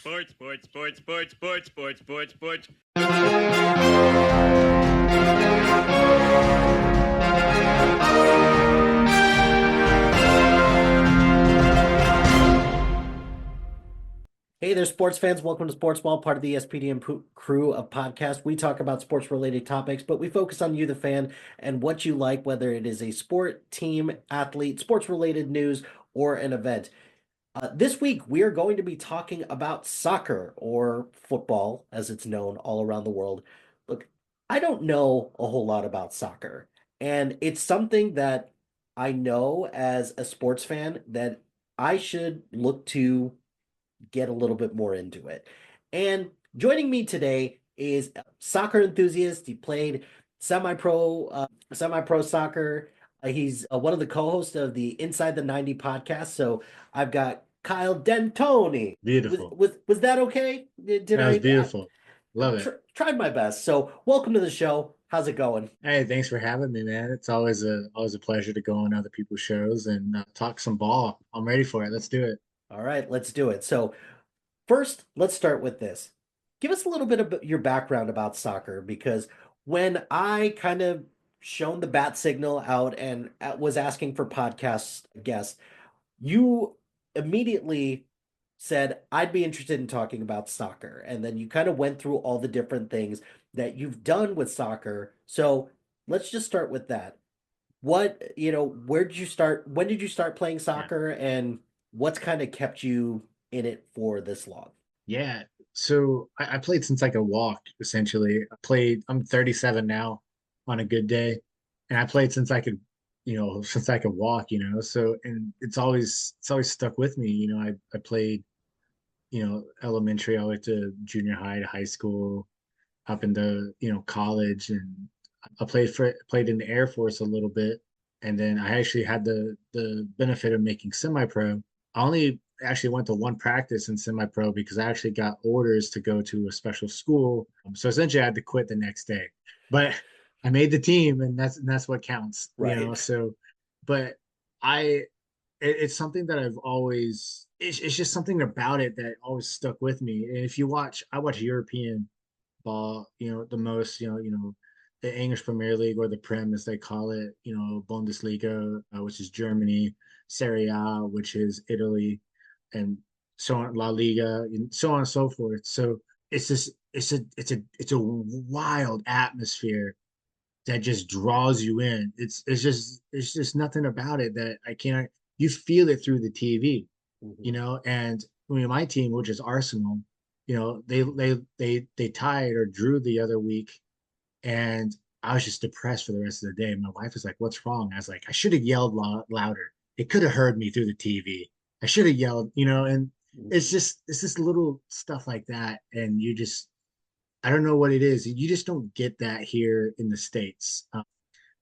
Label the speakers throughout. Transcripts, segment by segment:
Speaker 1: Sports, sports, sports, sports, sports, sports, sports, sports.
Speaker 2: Hey there, sports fans. Welcome to Sportsball, part of the ESPN crew of podcasts. We talk about sports-related topics, but we focus on you, the fan, and what you like, whether it is a sport, team, athlete, sports-related news, or an event. This week, we are going to be talking about soccer, or football, as it's known all around the world. Look, I don't know a whole lot about soccer, and it's something that I know as a sports fan that I should look to get a little bit more into it. And joining me today is a soccer enthusiast. He played semi-pro soccer. He's one of the co-hosts of the Inside the 90 podcast. So I've got Kyle Dentoni. Was
Speaker 3: Beautiful.
Speaker 2: was was that okay? Did
Speaker 3: That was
Speaker 2: I
Speaker 3: beautiful. Love
Speaker 2: tr
Speaker 3: it.
Speaker 2: tried my best. So welcome to the show. How's it going?
Speaker 3: Hey, thanks for having me, man. It's always a pleasure to go on other people's shows and talk some ball. I'm ready for it. Let's do it.
Speaker 2: All right, let's do it. So first, let's start with this. Give us a little bit of your background about soccer because when I kind of shown the bat signal out and was asking for podcast guests, you immediately said, I'd be interested in talking about soccer. And then you kind of went through all the different things that you've done with soccer. So let's just start with that. Where did you start? When did you start playing
Speaker 3: Yeah.
Speaker 2: soccer and what's kind of kept you in it for this long?
Speaker 3: Yeah. So I played since I could walk, essentially. I'm 37 now on a good day. And I played since I could, since I could walk, So and it's always stuck with me. I played, elementary all the way to junior high to high school, up into college, and I played in the Air Force a little bit, and then I actually had the benefit of making semi-pro. I only actually went to one practice in semi-pro because I actually got orders to go to a special school. So essentially, I had to quit the next day, but I made the team, and that's what counts,
Speaker 2: Right.
Speaker 3: So, but I it's something that I've always it's just something about it that always stuck with me. And if you watch, I watch European ball, the most, the English Premier League or the Prem as they call it, Bundesliga, which is Germany, Serie A, which is Italy, and so on, La Liga, and so on and so forth. So it's a wild atmosphere that just draws you in. It's just nothing about it that I can't. You feel it through the TV,
Speaker 2: Mhm.
Speaker 3: And I mean, my team, which is Arsenal, they tied or drew the other week, and I was just depressed for the rest of the day. My wife was like, "What's wrong?" I was like, "I should have yelled louder. It could have heard me through the TV. I should have yelled, And it's just little stuff like that, and I don't know what it is. You just don't get that here in the States.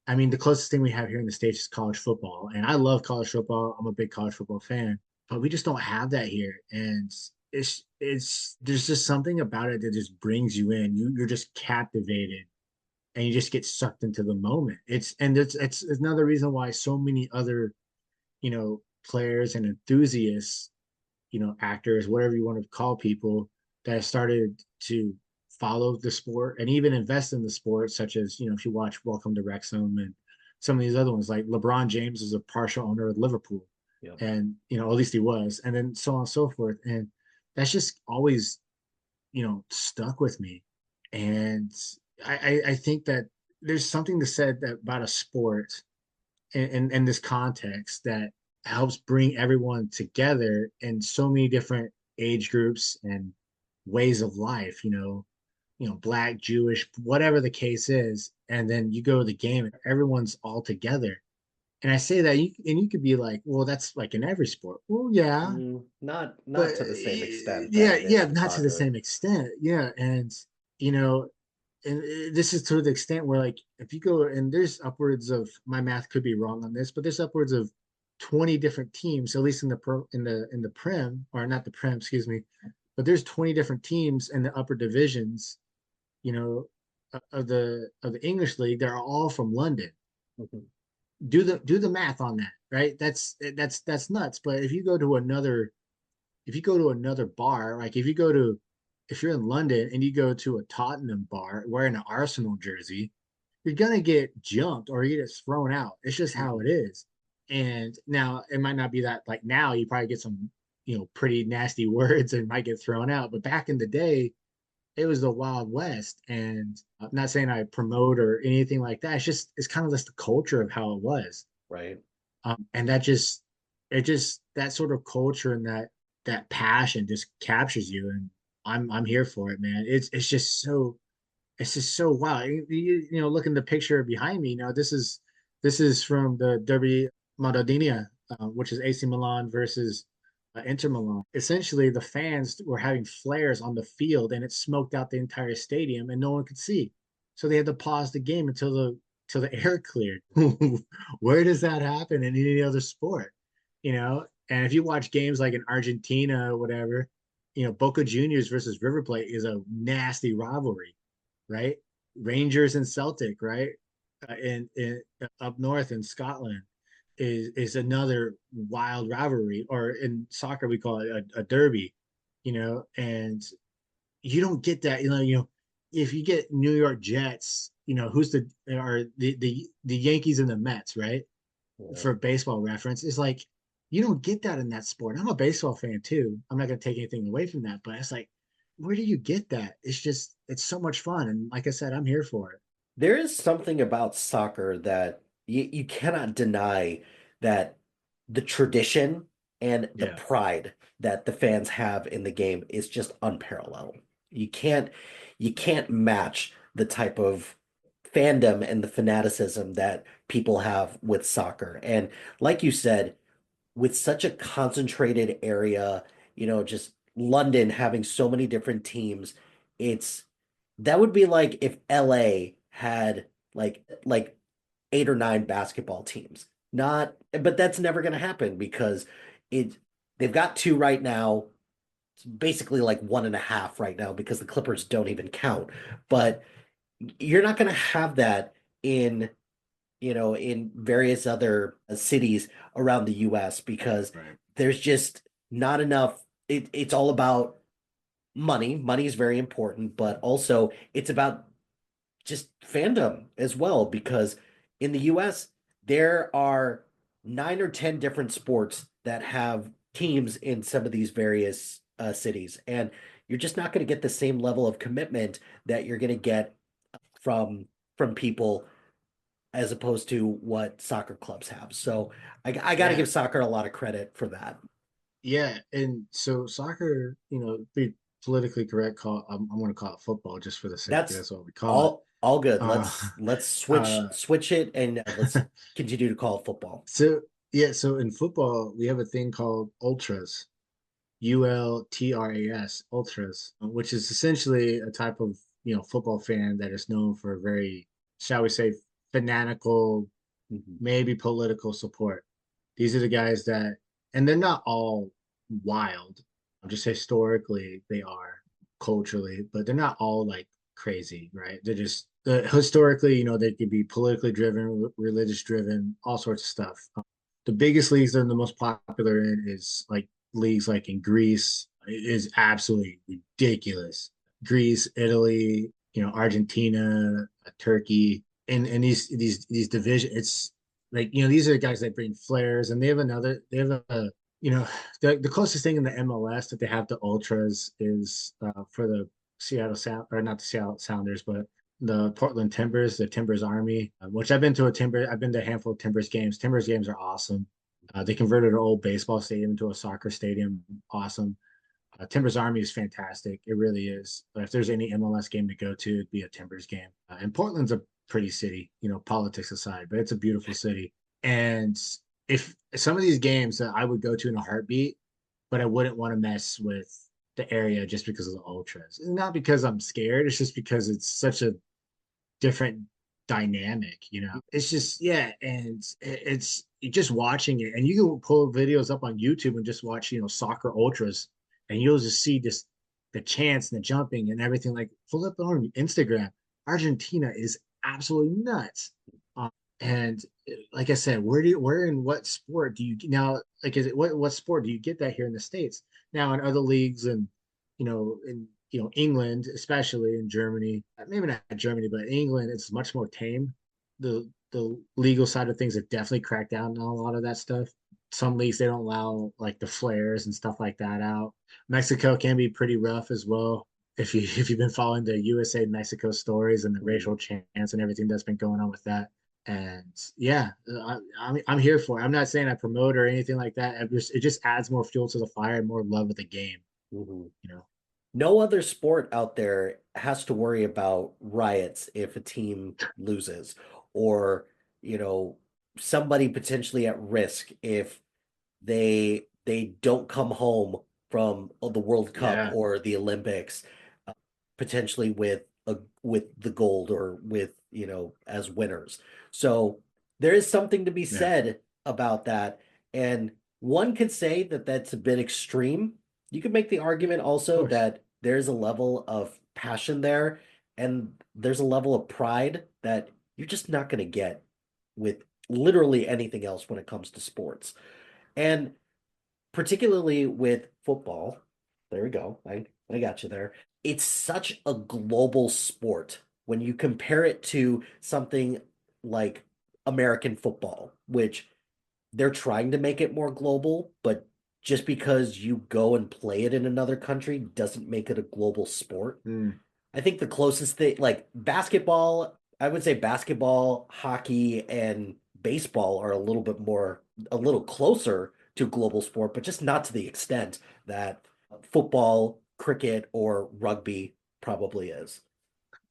Speaker 3: I mean, the closest thing we have here in the States is college football, and I love college football. I'm a big college football fan, but we just don't have that here. And it's there's just something about it that just brings you in. You're just captivated, and you just get sucked into the moment. It's another reason why so many other players and enthusiasts, actors, whatever you want to call people, that have started to follow the sport and even invest in the sport, such as, if you watch Welcome to Wrexham and some of these other ones, like LeBron James is a partial owner of Liverpool.
Speaker 2: Yep.
Speaker 3: And, at least he was, and then so on and so forth. And that's just always, stuck with me. And I think that there's something to said that about a sport in this context that helps bring everyone together in so many different age groups and ways of life, black, Jewish, whatever the case is. And then you go to the game and everyone's all together. And I say that you could be like, well, that's like in every sport. Well, yeah,
Speaker 2: Not
Speaker 3: but
Speaker 2: to the same extent that
Speaker 3: yeah,
Speaker 2: it is
Speaker 3: yeah,
Speaker 2: in
Speaker 3: not to the
Speaker 2: soccer.
Speaker 3: same extent. Yeah. And, you know, and this is to the extent where, like, if you go and there's upwards of, my math could be wrong on this, but there's upwards of 20 different teams, at least in the in the prem, or not the prem, excuse me, but there's 20 different teams in the upper divisions, you know of the English league that are all from London.
Speaker 2: Mhm.
Speaker 3: Do the math on that, right? That's nuts. But if you go to another, if you go to another bar, like if you're in London and you go to a Tottenham bar wearing an Arsenal jersey, you're gonna get jumped or you get thrown out. It's just how it
Speaker 2: Mhm.
Speaker 3: is. And now it might not be that, like now you probably get some, pretty nasty words and might get thrown out. But back in the day, it was the Wild West. And I'm not saying I promote or anything like that. It's kind of just the culture of how it was.
Speaker 2: Right.
Speaker 3: And that sort of culture and that passion just captures you. And I'm here for it, man. It's just so wow. Look in the picture behind me. This is from the Derby Maradona, which is AC Milan versus Inter Milan. Essentially, the fans were having flares on the field, and it smoked out the entire stadium, and no one could see. So they had to pause the game until the air cleared. Where does that happen in any other sport? And if you watch games like in Argentina or whatever, Boca Juniors versus River Plate is a nasty rivalry, right? Rangers and Celtic, right? In up north in Scotland is another wild rivalry, or in soccer we call it a derby, and you don't get that, if you get New York Jets, who's the Yankees and the Mets, right?
Speaker 2: Yeah.
Speaker 3: For baseball reference, it's like you don't get that in that sport. I'm a baseball fan too. I'm not going to take anything away from that, but it's like, where do you get that? It's so much fun, and like I said, I'm here for it.
Speaker 2: There is something about soccer that you cannot deny that the tradition and the
Speaker 3: Yeah,
Speaker 2: pride that the fans have in the game is just unparalleled. You can't you can't match the type of fandom and the fanaticism that people have with soccer. And like you said, with such a concentrated area, just London having so many different teams, it's that would be like if LA had like eight or nine basketball teams. Not, but that's never going to happen because it they've got two right now. It's basically like one and a half right now because the Clippers don't even count. But you're not going to have that in in various other cities around the US because
Speaker 3: right.
Speaker 2: there's just not enough. It's all about money. Money is very important, but also it's about just fandom as well because in the US there are nine or 10 different sports that have teams in some of these various cities, and you're just not going to get the same level of commitment that you're going to get from people as opposed to what soccer clubs have. So I got to
Speaker 3: Yeah,
Speaker 2: give soccer a lot of credit for that.
Speaker 3: yeah, and so soccer, be politically correct, I'm going to call it football just for the sake
Speaker 2: That's
Speaker 3: that's what we call it.
Speaker 2: all good.
Speaker 3: Uh,
Speaker 2: Let's switch
Speaker 3: uh,
Speaker 2: switch it and let's continue to call it football.
Speaker 3: so yeah, so in football we have a thing called ultras, ULTRAS, ultras, which is essentially a type of football fan that is known for very, shall we say, fanatical,
Speaker 2: Mhm.
Speaker 3: maybe political support. These are the guys that, and they're not all wild. Just historically, they are culturally, but they're not all like crazy, right? They're just historically, they could be politically driven, religious driven, all sorts of stuff. The biggest leagues they're the most popular in is like leagues like in Greece. It is absolutely ridiculous. Greece, Italy, Argentina, Turkey, and these division. It's like these are the guys that bring flares, and they have a you know the closest thing in the MLS that they have to ultras is for the Seattle Sound, or not the Seattle Sounders, but the Portland Timbers, the Timbers Army, which I've been to a handful of Timbers games. Timbers games are awesome. They converted an old baseball stadium into a soccer stadium. Awesome. Timbers Army is fantastic. It really is. But if there's any MLS game to go to, it'd be a Timbers game. And Portland's a pretty city, politics aside, but it's a beautiful city. And if some of these games that I would go to in a heartbeat, but I wouldn't want to mess with the area just because of the ultras. Not because I'm scared. It's just because it's such a different dynamic. It's just, yeah, and it's just watching it, and you can pull videos up on YouTube and just watch soccer ultras, and you'll just see just the chants and the jumping and everything. Like, pull up on Instagram. Argentina is absolutely nuts. And like I said, where in what sport do you now, like, is it what sport do you get that here in the States? Now in other leagues and England, especially in Germany, maybe not Germany, but England, it's much more tame. The legal side of things have definitely cracked down on a lot of that stuff. Some leagues they don't allow like the flares and stuff like that out. Mexico can be pretty rough as well. If you've been following the USA Mexico stories and the
Speaker 2: Mhm.
Speaker 3: racial chants and everything that's been going on with that, and yeah, I'm here for it. I'm not saying I promote or anything like that. It just adds more fuel to the fire and more love of the game.
Speaker 2: Mhm.
Speaker 3: You know,
Speaker 2: No other sport out there has to worry about riots if a team loses, or, you know, somebody potentially at risk if they don't come home from the World Cup
Speaker 3: yeah,
Speaker 2: or the Olympics, uh, potentially with the gold or with, as winners. So there is something to be
Speaker 3: yeah,
Speaker 2: said about that. And one could say that that's a bit extreme. You could make the argument
Speaker 3: of
Speaker 2: also
Speaker 3: course.
Speaker 2: that there's a level of passion there and there's a level of pride that you're just not going to get with literally anything else when it comes to sports. And particularly with football, there we go. I got you there. It's such a global sport when you compare it to something like American football, which they're trying to make it more global, but just because you go and play it in another country doesn't make it a global sport.
Speaker 3: Mm.
Speaker 2: I think the closest thing, like basketball, I would say basketball, hockey, and baseball are a little closer to global sport, but just not to the extent that football, cricket, or rugby probably is.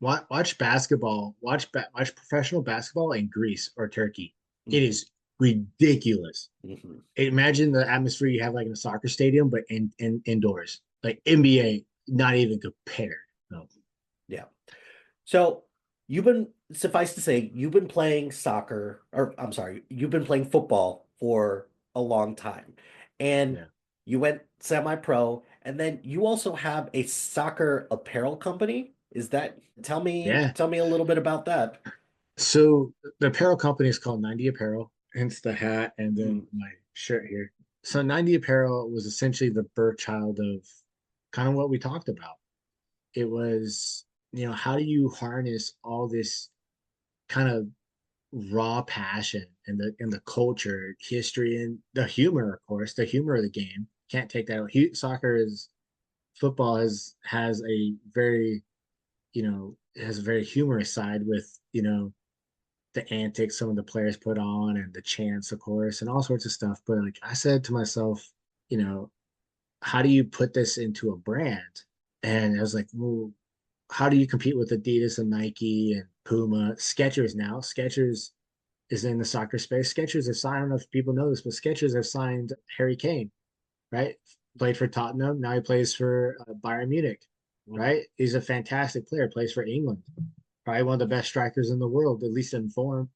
Speaker 3: Watch basketball. Watch professional basketball in Greece or Turkey. It
Speaker 2: Mhm,
Speaker 3: is ridiculous.
Speaker 2: mhm.
Speaker 3: Imagine the atmosphere you have like in a soccer stadium, but in indoors. Like NBA, not even compared. No.
Speaker 2: Yeah. So suffice to say, you've been playing soccer, or I'm sorry, you've been playing football for a long time. And
Speaker 3: Yeah.
Speaker 2: you went semi-pro, and then you also have a soccer apparel company. Is that,
Speaker 3: Yeah.
Speaker 2: tell me a little bit about that.
Speaker 3: So the apparel company is called 90 Apparel, hence the hat and then
Speaker 2: Mhm,
Speaker 3: my shirt here. So 90 Apparel was essentially the birth child of kind of what we talked about. It was, how do you harness all this kind of raw passion and the culture, history, and the humor, of course, the humor of the game. Can't take that out. Soccer is football has a very, it has a very humorous side with, the antics some of the players put on and the chants, of course, and all sorts of stuff. But like I said to myself, you know, how do you put this into a brand? And I was like, well, how do you compete with Adidas and Nike and Puma, Skechers now? Skechers is in the soccer space. Skechers have signed, I don't know if people know this, but Skechers have signed Harry Kane, right? Played for Tottenham. Now he plays for Bayern Munich,
Speaker 2: mhm,
Speaker 3: right? He's a fantastic player, plays for England. Probably one of the best strikers in the world, at least in form.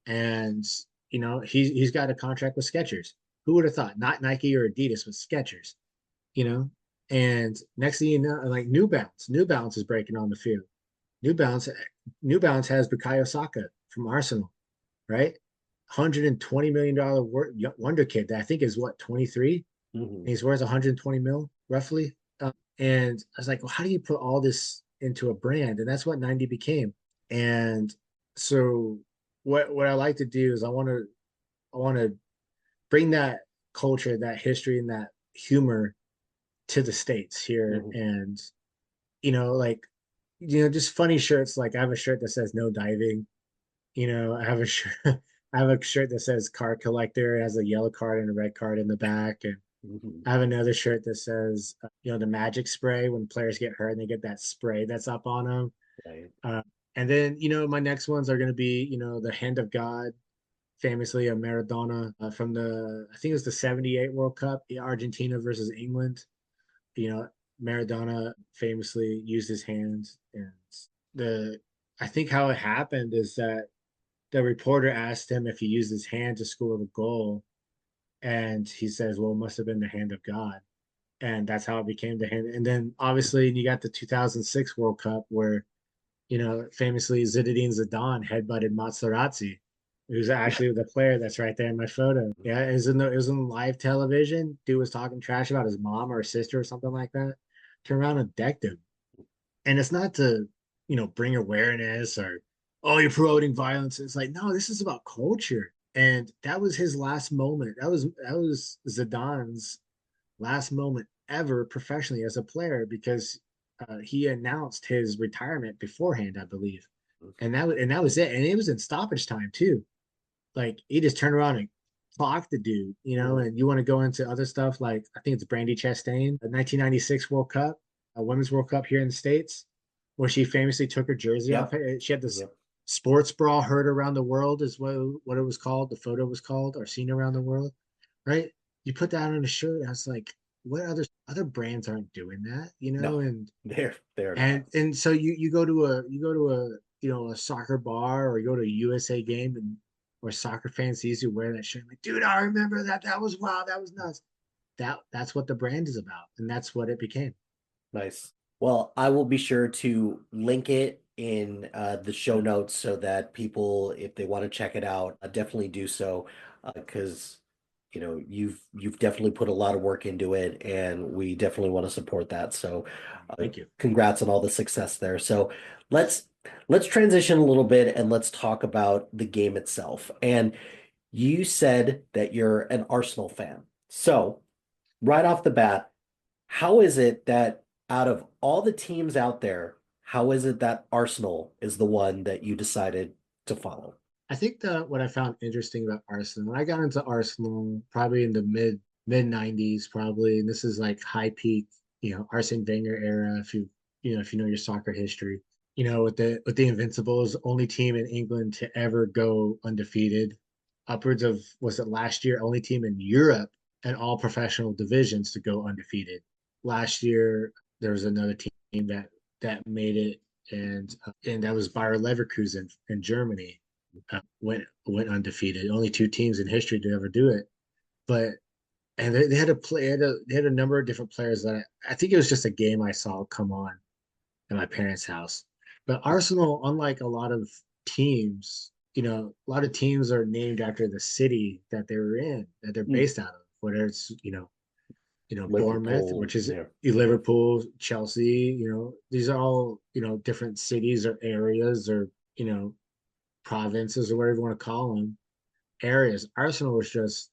Speaker 3: And, he's got a contract with Skechers. Who would have thought? Not Nike or Adidas, but Skechers, you know? And next thing you know, like New Balance. New Balance is breaking on the field. New Balance, New Balance has Bukayo Saka from Arsenal, right? $120 million wonder kid that I think is what 23, and
Speaker 2: mhm.
Speaker 3: he's worth 120 mil roughly. And I was like, well, how do you put all this into a brand? And that's what 90 became. And so what I like to do is I want to bring that culture, that history, and that humor to the States here.
Speaker 2: Mhm.
Speaker 3: And like just funny shirts. Like I have a shirt that says no diving. I have a shirt. I have a shirt that says card collector. It has a yellow card and a red card in the back. And
Speaker 2: Mhm.
Speaker 3: I have another shirt that says, the magic spray when players get hurt and they get that spray that's up on them.
Speaker 2: Right.
Speaker 3: Uh, and then, my next ones are going to be, the hand of God, famously a Maradona from I think it was the 78 World Cup, Argentina versus England. You know, Maradona famously used his hands. And the, I think how it happened is that the reporter asked him if he used his hand to score the goal. And he says, well, it must have been the hand of God. And that's how it became the hand. And then obviously you got the 2006 World Cup where, famously Zinedine Zidane headbutted Materazzi. Who's actually the player that's right there in my photo. Yeah, it was in live television. Dude was talking trash about his mom or his sister or something like that. Turn around and decked him. And it's not to, bring awareness or, oh, you're promoting violence. It's like, no, this is about culture. And that was his last moment. That was Zidane's last moment ever professionally as a player because he announced his retirement beforehand, I believe. And that was it. And it was in stoppage time too. Like he just turned around and clocked the dude, and you want to go into other stuff like I think it's Brandy Chastain, the 1996 World Cup, a Women's World Cup here in the States, where she famously took her jersey off.
Speaker 2: Yep.
Speaker 3: She had this
Speaker 2: Yep.
Speaker 3: sports brawl heard around the world, is what it was called. The photo was called, or seen around the world, right? You put that on a shirt. I was like, what other brands aren't doing that,
Speaker 2: No,
Speaker 3: and
Speaker 2: they're not.
Speaker 3: and so you go to a a soccer bar or you go to a USA game and where soccer fans sees you wear that shirt like dude I remember that was wild, that was nuts. That's what the brand is about, and that's what it became.
Speaker 2: Nice. Well, I will be sure to link it in the show notes so that people, if they want to check it out, definitely do so because you've definitely put a lot of work into it, and we definitely want to support that. So,
Speaker 3: Thank you.
Speaker 2: congrats on all the success there. So let's let's transition a little bit and let's talk about the game itself. And you said that you're an Arsenal fan. So right off the bat, how is it that out of all the teams out there, how is it that Arsenal is the one that you decided to follow?
Speaker 3: I think that what I found interesting about Arsenal, when I got into Arsenal probably in the mid 90s probably, and this is like high peak, Arsene Wenger era, if you know your soccer history, with the Invincibles, only team in England to ever go undefeated, upwards of, was it last year, only team in Europe and all professional divisions to go undefeated. Last year there was another team that made it, and that was Bayer Leverkusen in Germany, went undefeated. Only two teams in history to ever do it. But and they had a play, they had a number of different players that I think it was just a game I saw come on at my parents' house. But Arsenal, unlike a lot of teams, a lot of teams are named after the city that they're in, that they're
Speaker 2: Hmm.
Speaker 3: based out of, whether it's Bournemouth,
Speaker 2: Liverpool,
Speaker 3: which is
Speaker 2: yeah.
Speaker 3: Liverpool, Chelsea, these are all, different cities or areas or, provinces or whatever you want to call them, areas. Arsenal was just,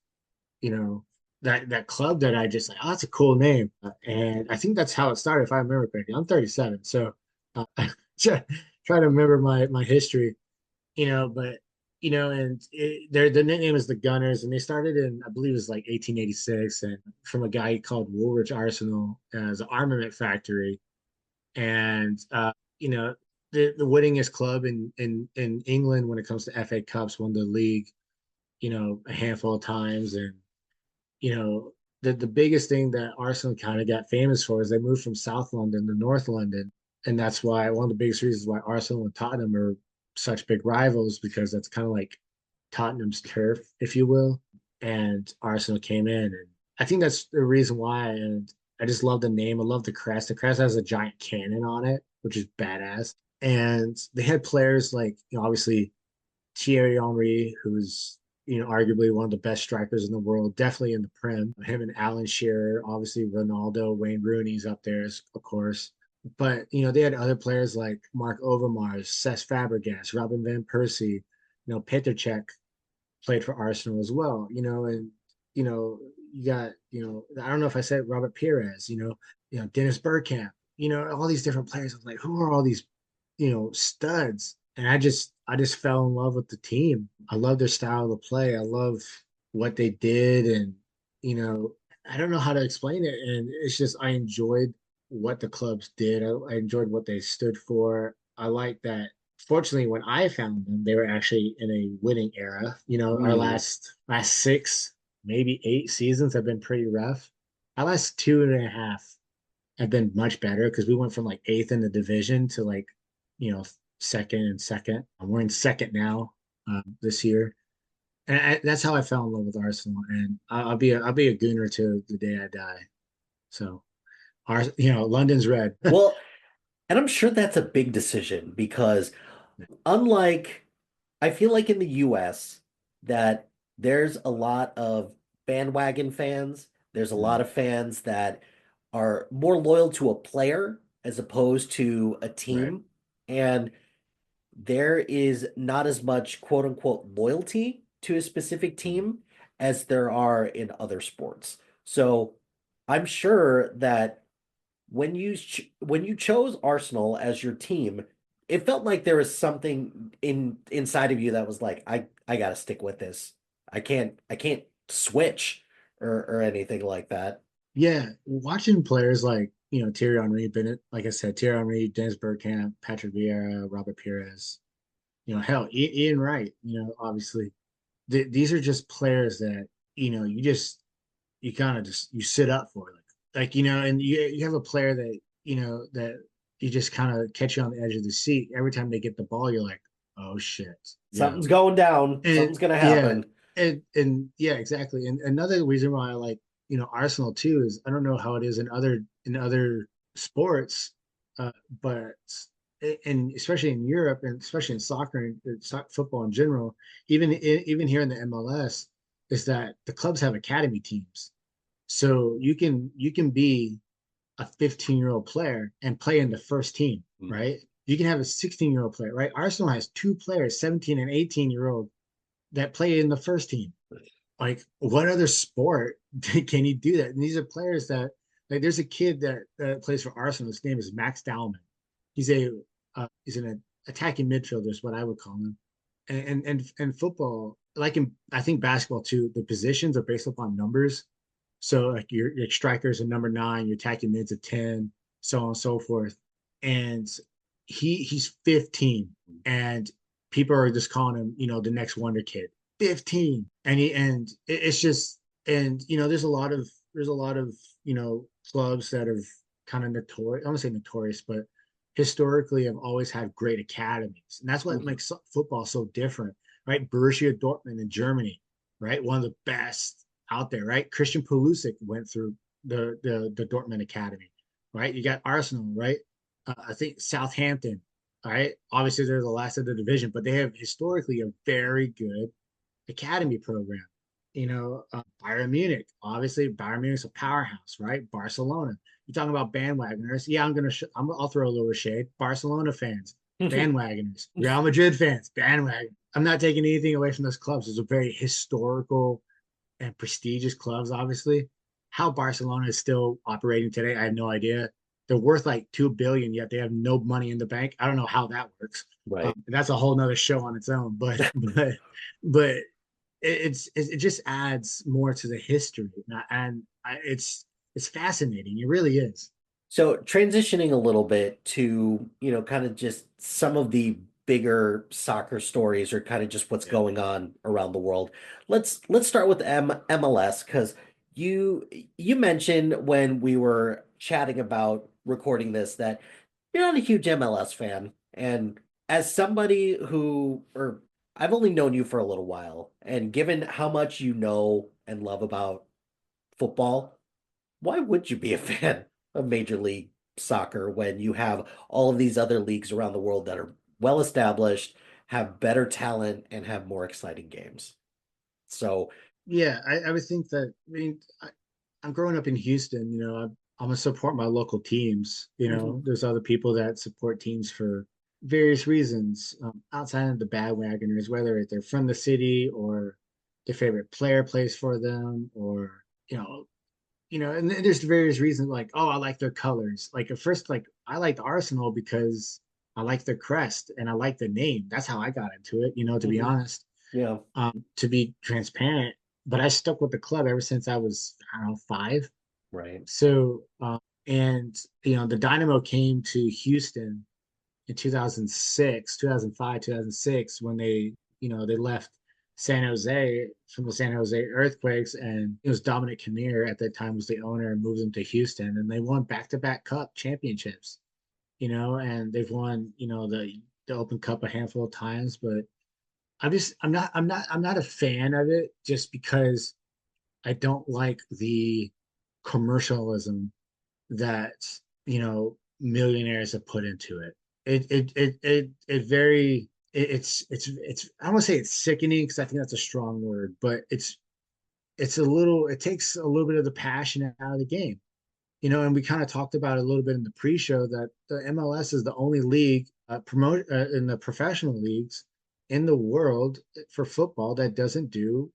Speaker 3: you know, that club that I just like, oh, that's a cool name. And I think that's how it started, if I remember correctly. I'm 37, so I try to remember my history, but and their nickname is the Gunners, and they started in, I believe it was like 1886, and from a guy called Woolwich Arsenal as an armament factory, and the winningest club in England when it comes to FA Cups, won the league, a handful of times, and you know, the biggest thing that Arsenal kind of got famous for is they moved from South London to North London. And that's why one of the biggest reasons why Arsenal and Tottenham are such big rivals, because that's kind of like Tottenham's turf, if you will. And Arsenal came in. And I think that's the reason why. And I just love the name. I love the crest. The crest has a giant cannon on it, which is badass. And they had players like, obviously Thierry Henry, who's arguably one of the best strikers in the world, definitely in the Prem. Him and Alan Shearer, obviously Ronaldo, Wayne Rooney's up there, of course. But they had other players like Mark Overmars, Cesc Fabregas, Robin van Persie, Petr Cech played for Arsenal as well. And you got I don't know if I said Robert Pires, Dennis Bergkamp, all these different players. I was like, who are all these studs? And I just fell in love with the team. I love their style of play. I love what they did, and you know, I don't know how to explain it. And it's just I enjoyed what the clubs did. I enjoyed what they stood for. I like that. Fortunately, when I found them, they were actually in a winning era. Our
Speaker 2: Mm,
Speaker 3: last six, maybe 8 seasons have been pretty rough. Our last two and a half have been much better because we went from like eighth in the division to like, you know, second and second. We're in second now, this year, and that's how I fell in love with Arsenal. And I'll be a Gooner to the day I die. So, London's red.
Speaker 2: well, and I'm sure that's a big decision because unlike, I feel like in the US, that there's a lot of bandwagon fans. There's a lot
Speaker 3: Mm,
Speaker 2: of fans that are more loyal to a player as opposed to a
Speaker 3: right.
Speaker 2: team. And there is not as much quote unquote loyalty to a specific
Speaker 3: Mm.
Speaker 2: team as there are in other sports. So I'm sure that when you chose Arsenal as your team, it felt like there was something inside of you that was like, I gotta stick with this. I can't switch or anything like that.
Speaker 3: Yeah, watching players like, Thierry Henry, Bennett, like I said, Thierry Henry, Dennis Bergkamp, Patrick Vieira, Robert Pires, hell, Ian Wright, obviously. These are just players that, you kind of just you sit up for, and you have a player that, that you just kind of catch you on the edge of the seat. Every time they get the ball, you're like, oh shit,
Speaker 2: Something's going down.
Speaker 3: and
Speaker 2: Something's gonna
Speaker 3: yeah,
Speaker 2: happen.
Speaker 3: and yeah, exactly. And another reason why I like, Arsenal too is I don't know how it is in other sports, uh, but and especially in Europe and especially in soccer and football in general, even here in the MLS, is that the clubs have academy teams. So you can be a 15-year-old player and play in the first team,
Speaker 2: Mm.
Speaker 3: right? You can have a 16-year-old player, right? Arsenal has two players, 17 and 18-year-old, that play in the first team. Like, what other sport can you do that? And these are players that, like, there's a kid that plays for Arsenal. His name is Max Dallman. He's an attacking midfielder, is what I would call him. And football, like in I think basketball too, the positions are based upon numbers. So like your strikers a number 9, your attacking mids a 10, so on and so forth. And he's 15, and people are just calling him, the next wonder kid. 15. It's just, and there's a lot of clubs that have kind of notorious, I don't say notorious, but historically have always had great academies. And that's what
Speaker 2: Mhm.
Speaker 3: makes football so different, right? Borussia Dortmund in Germany, right? One of the best out there, right? Christian Pulisic went through the Dortmund Academy, right? You got Arsenal, right? I think Southampton, all right? Obviously, they're the last of the division, but they have historically a very good academy program. Bayern Munich, obviously, Bayern Munich's a powerhouse, right? Barcelona. You're talking about bandwagoners. Yeah, I'll throw a little shade. Barcelona fans, bandwagoners. Real Madrid fans, bandwagon. I'm not taking anything away from those clubs. Those are very historical and prestigious clubs, obviously. How Barcelona is still operating today, I have no idea. They're worth like 2 billion, yet they have no money in the bank. I don't know how that works.
Speaker 2: Right.
Speaker 3: That's a whole nother show on its own. But it just adds more to the history, and it's fascinating. It really is.
Speaker 2: So transitioning a little bit to, kind of just some of the bigger soccer stories or kind of just what's
Speaker 3: Yeah.
Speaker 2: going on around the world. Let's start with MLS because you you mentioned when we were chatting about recording this that you're not a huge MLS fan. And as somebody who, or I've only known you for a little while, and given how much you know and love about football, why would you be a fan of Major League Soccer when you have all of these other leagues around the world that are well established, have better talent, and have more exciting games? So,
Speaker 3: Yeah, I would think that. I mean, I'm growing up in Houston. I'm gonna support my local teams.
Speaker 2: mhm,
Speaker 3: There's other people that support teams for various reasons, outside of the bandwagoners, whether they're from the city or their favorite player plays for them, or and there's various reasons, like, oh, I like their colors. Like at first, like I liked Arsenal because I like their crest and I like the name. That's how I got into it, to be
Speaker 2: mhm,
Speaker 3: honest.
Speaker 2: yeah,
Speaker 3: To be transparent, but I stuck with the club ever since I was, I don't know, 5.
Speaker 2: right.
Speaker 3: So, and the Dynamo came to Houston in 2006, 2005, 2006, when they left San Jose from the San Jose Earthquakes, and it was Dominic Kinnear at that time was the owner and moved them to Houston, and they won back-to-back cup championships, and they've won, the Open Cup a handful of times, but I'm not a fan of it just because I don't like the commercialism that millionaires have put into it. It very it's I don't want to say it's sickening because I think that's a strong word, but it's a little, it takes a little bit of the passion out of the game. And we kind of talked about it a little bit in the pre-show that the MLS is the only league promote in the professional leagues in the world for football that doesn't do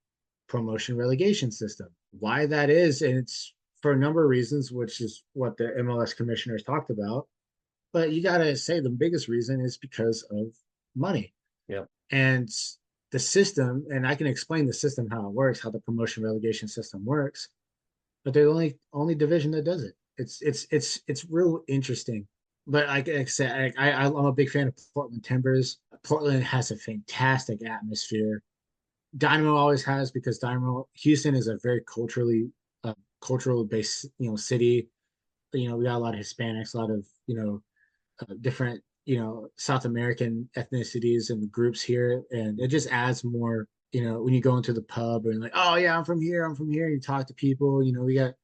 Speaker 3: promotion relegation system. Why that is, and it's for a number of reasons, which is what the MLS commissioners talked about. But you got to say the biggest reason is because of money.
Speaker 2: Yep.
Speaker 3: And the system, and I can explain the system, how it works, how the promotion relegation system works, but they're the only division that does it. It's real interesting. But like I said, I'm a big fan of Portland Timbers. Portland has a fantastic atmosphere. Dynamo always has, because Dynamo Houston is a very cultural based city. We got a lot of Hispanics, a lot of different South American ethnicities and groups here, and it just adds more. When you go into the pub and like, oh yeah, I'm from here. You talk to people. We got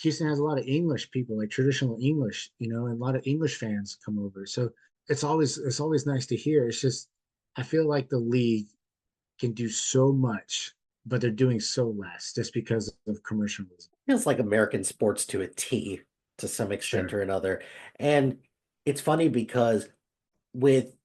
Speaker 3: Houston has a lot of English people, like traditional English, and a lot of English fans come over. So it's always nice to hear. It's just I feel like the league can do so much, but they're doing so less just because of commercialism.
Speaker 2: Feels like American sports to a T to some extent
Speaker 3: Sure.
Speaker 2: or another. And it's funny because with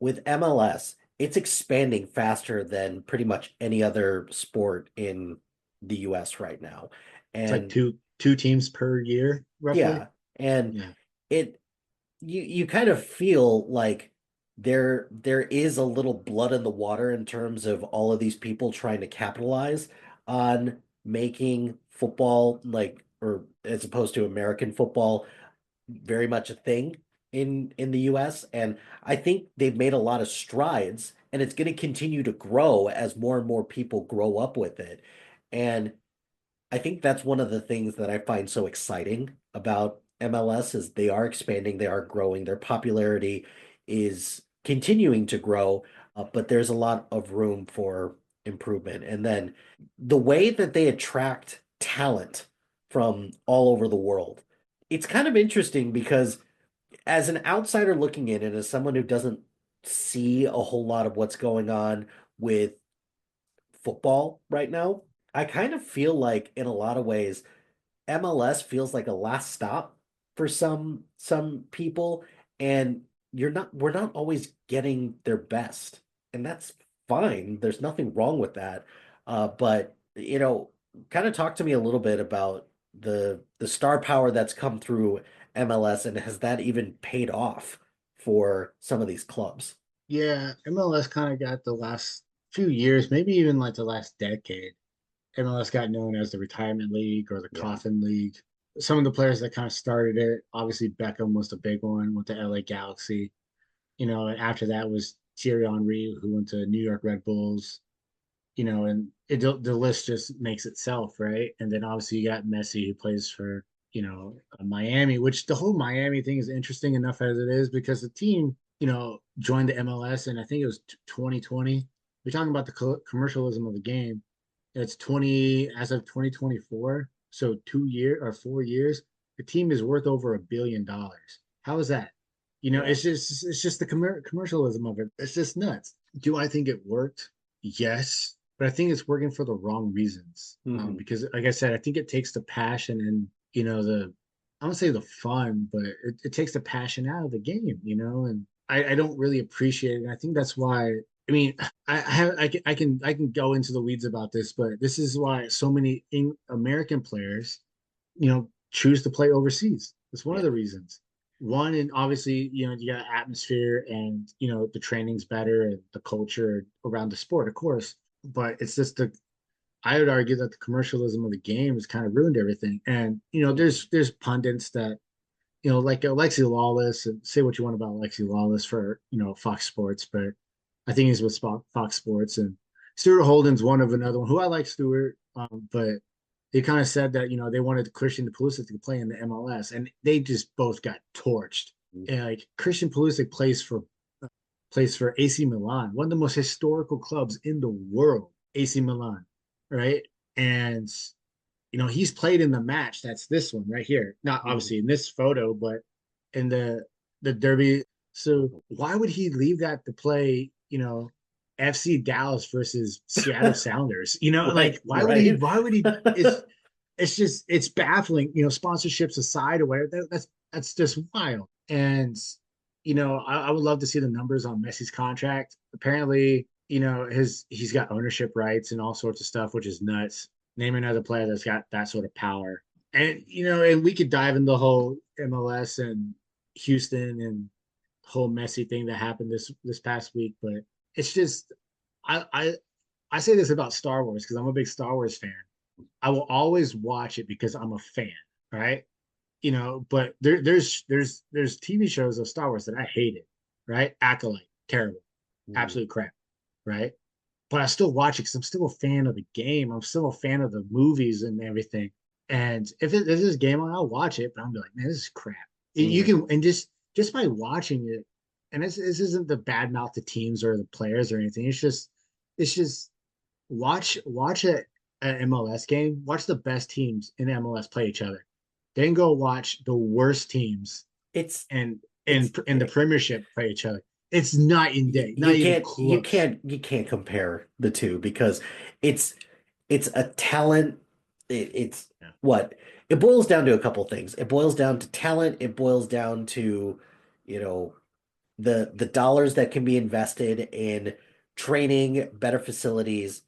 Speaker 2: MLS, it's expanding faster than pretty much any other sport in the US right now.
Speaker 3: It's like
Speaker 2: And
Speaker 3: two teams per year, roughly.
Speaker 2: yeah, and
Speaker 3: Yeah.
Speaker 2: it you kind of feel like there is a little blood in the water in terms of all of these people trying to capitalize on making football, like, or as opposed to American football, very much a thing in the US. And I think they've made a lot of strides, and it's going to continue to grow as more and more people grow up with it. And I think that's one of the things that I find so exciting about MLS is they are expanding, they are growing, their popularity is continuing to grow, but there's a lot of room for improvement. And then the way that they attract talent from all over the world, it's kind of interesting because as an outsider looking in and as someone who doesn't see a whole lot of what's going on with football right now, I kind of feel like in a lot of ways MLS feels like a last stop for some people, and we're not always getting their best, and that's fine. There's nothing wrong with that. But kind of talk to me a little bit about the star power that's come through MLS, and has that even paid off for some of these clubs?
Speaker 3: Yeah, MLS kind of got the last few years, maybe even like the last decade. MLS got known as the retirement league or the
Speaker 2: Yeah.
Speaker 3: coffin league. Some of the players that kind of started it, obviously Beckham was the big one with the LA Galaxy. And after that was Thierry Henry, who went to New York Red Bulls. And the list just makes itself, right? And then obviously you got Messi, who plays for Miami, which the whole Miami thing is interesting enough as it is, because the team joined the MLS, and I think it was 2020. We're talking about the commercialism of the game. It's 20 as of 2024, so 2 year or 4 years. The team is worth over $1 billion. How is that?
Speaker 2: Yeah.
Speaker 3: It's just the commercialism of it. It's just nuts. Do I think it worked? Yes, but I think it's working for the wrong reasons.
Speaker 2: Mhm.
Speaker 3: Because, like I said, I think it takes the passion and the I don't say the fun, but it takes the passion out of the game. And I don't really appreciate it. And I think that's why. I mean, I can go into the weeds about this, but this is why so many American players, choose to play overseas. It's one of
Speaker 2: Yeah.
Speaker 3: the reasons. One, and obviously, you got atmosphere, and the training's better and the culture around the sport, of course. But it's just I would argue that the commercialism of the game has kind of ruined everything. And there's pundits that like Alexi Lawless, and say what you want about Alexi Lawless for Fox Sports, but I think he's with Fox Sports, and Stuart Holden's one of another one who I like Stuart, but they kind of said that they wanted Christian Pulisic to play in the MLS, and they just both got torched. And like Christian Pulisic plays for AC Milan, one of the most historical clubs in the world, AC Milan, right? And he's played in the match. That's this one right here. Not
Speaker 2: Mhm.
Speaker 3: obviously in this photo, but in the derby. So why would he leave that to play FC Dallas versus Seattle Sounders. Like
Speaker 2: Right, right.
Speaker 3: why would he it's just it's baffling, sponsorships aside or whatever. That's just wild. And I would love to see the numbers on Messi's contract. Apparently, he's got ownership rights and all sorts of stuff, which is nuts. Name another player that's got that sort of power. And and we could dive into the whole MLS and Houston and whole Messi thing that happened this past week, but it's just I I I say this about Star Wars because I'm a big Star Wars fan. I will always watch it because I'm a fan, right? But there's TV shows of Star Wars that I hated, right? Acolyte, terrible,
Speaker 2: Mhm.
Speaker 3: absolute crap, right? But I still watch it because I'm still a fan of the game. I'm still a fan of the movies and everything. And if there's this game on, I'll watch it, but I'm like, man, this is crap. You
Speaker 2: Mhm.
Speaker 3: can and just by watching it, and this isn't the bad mouth the teams or the players or anything. It's just watch an MLS game. Watch the best teams in MLS play each other. Then go watch the worst teams
Speaker 2: It's
Speaker 3: and
Speaker 2: it's
Speaker 3: in the Premiership play each other. It's night and day, not
Speaker 2: you
Speaker 3: even
Speaker 2: can't you
Speaker 3: close.
Speaker 2: can't you can't compare the two because it's it's a talent. It's
Speaker 3: Yeah.
Speaker 2: what it boils down to a couple things. It boils down to talent. It boils down to, you know, the dollars that can be invested in training, better facilities,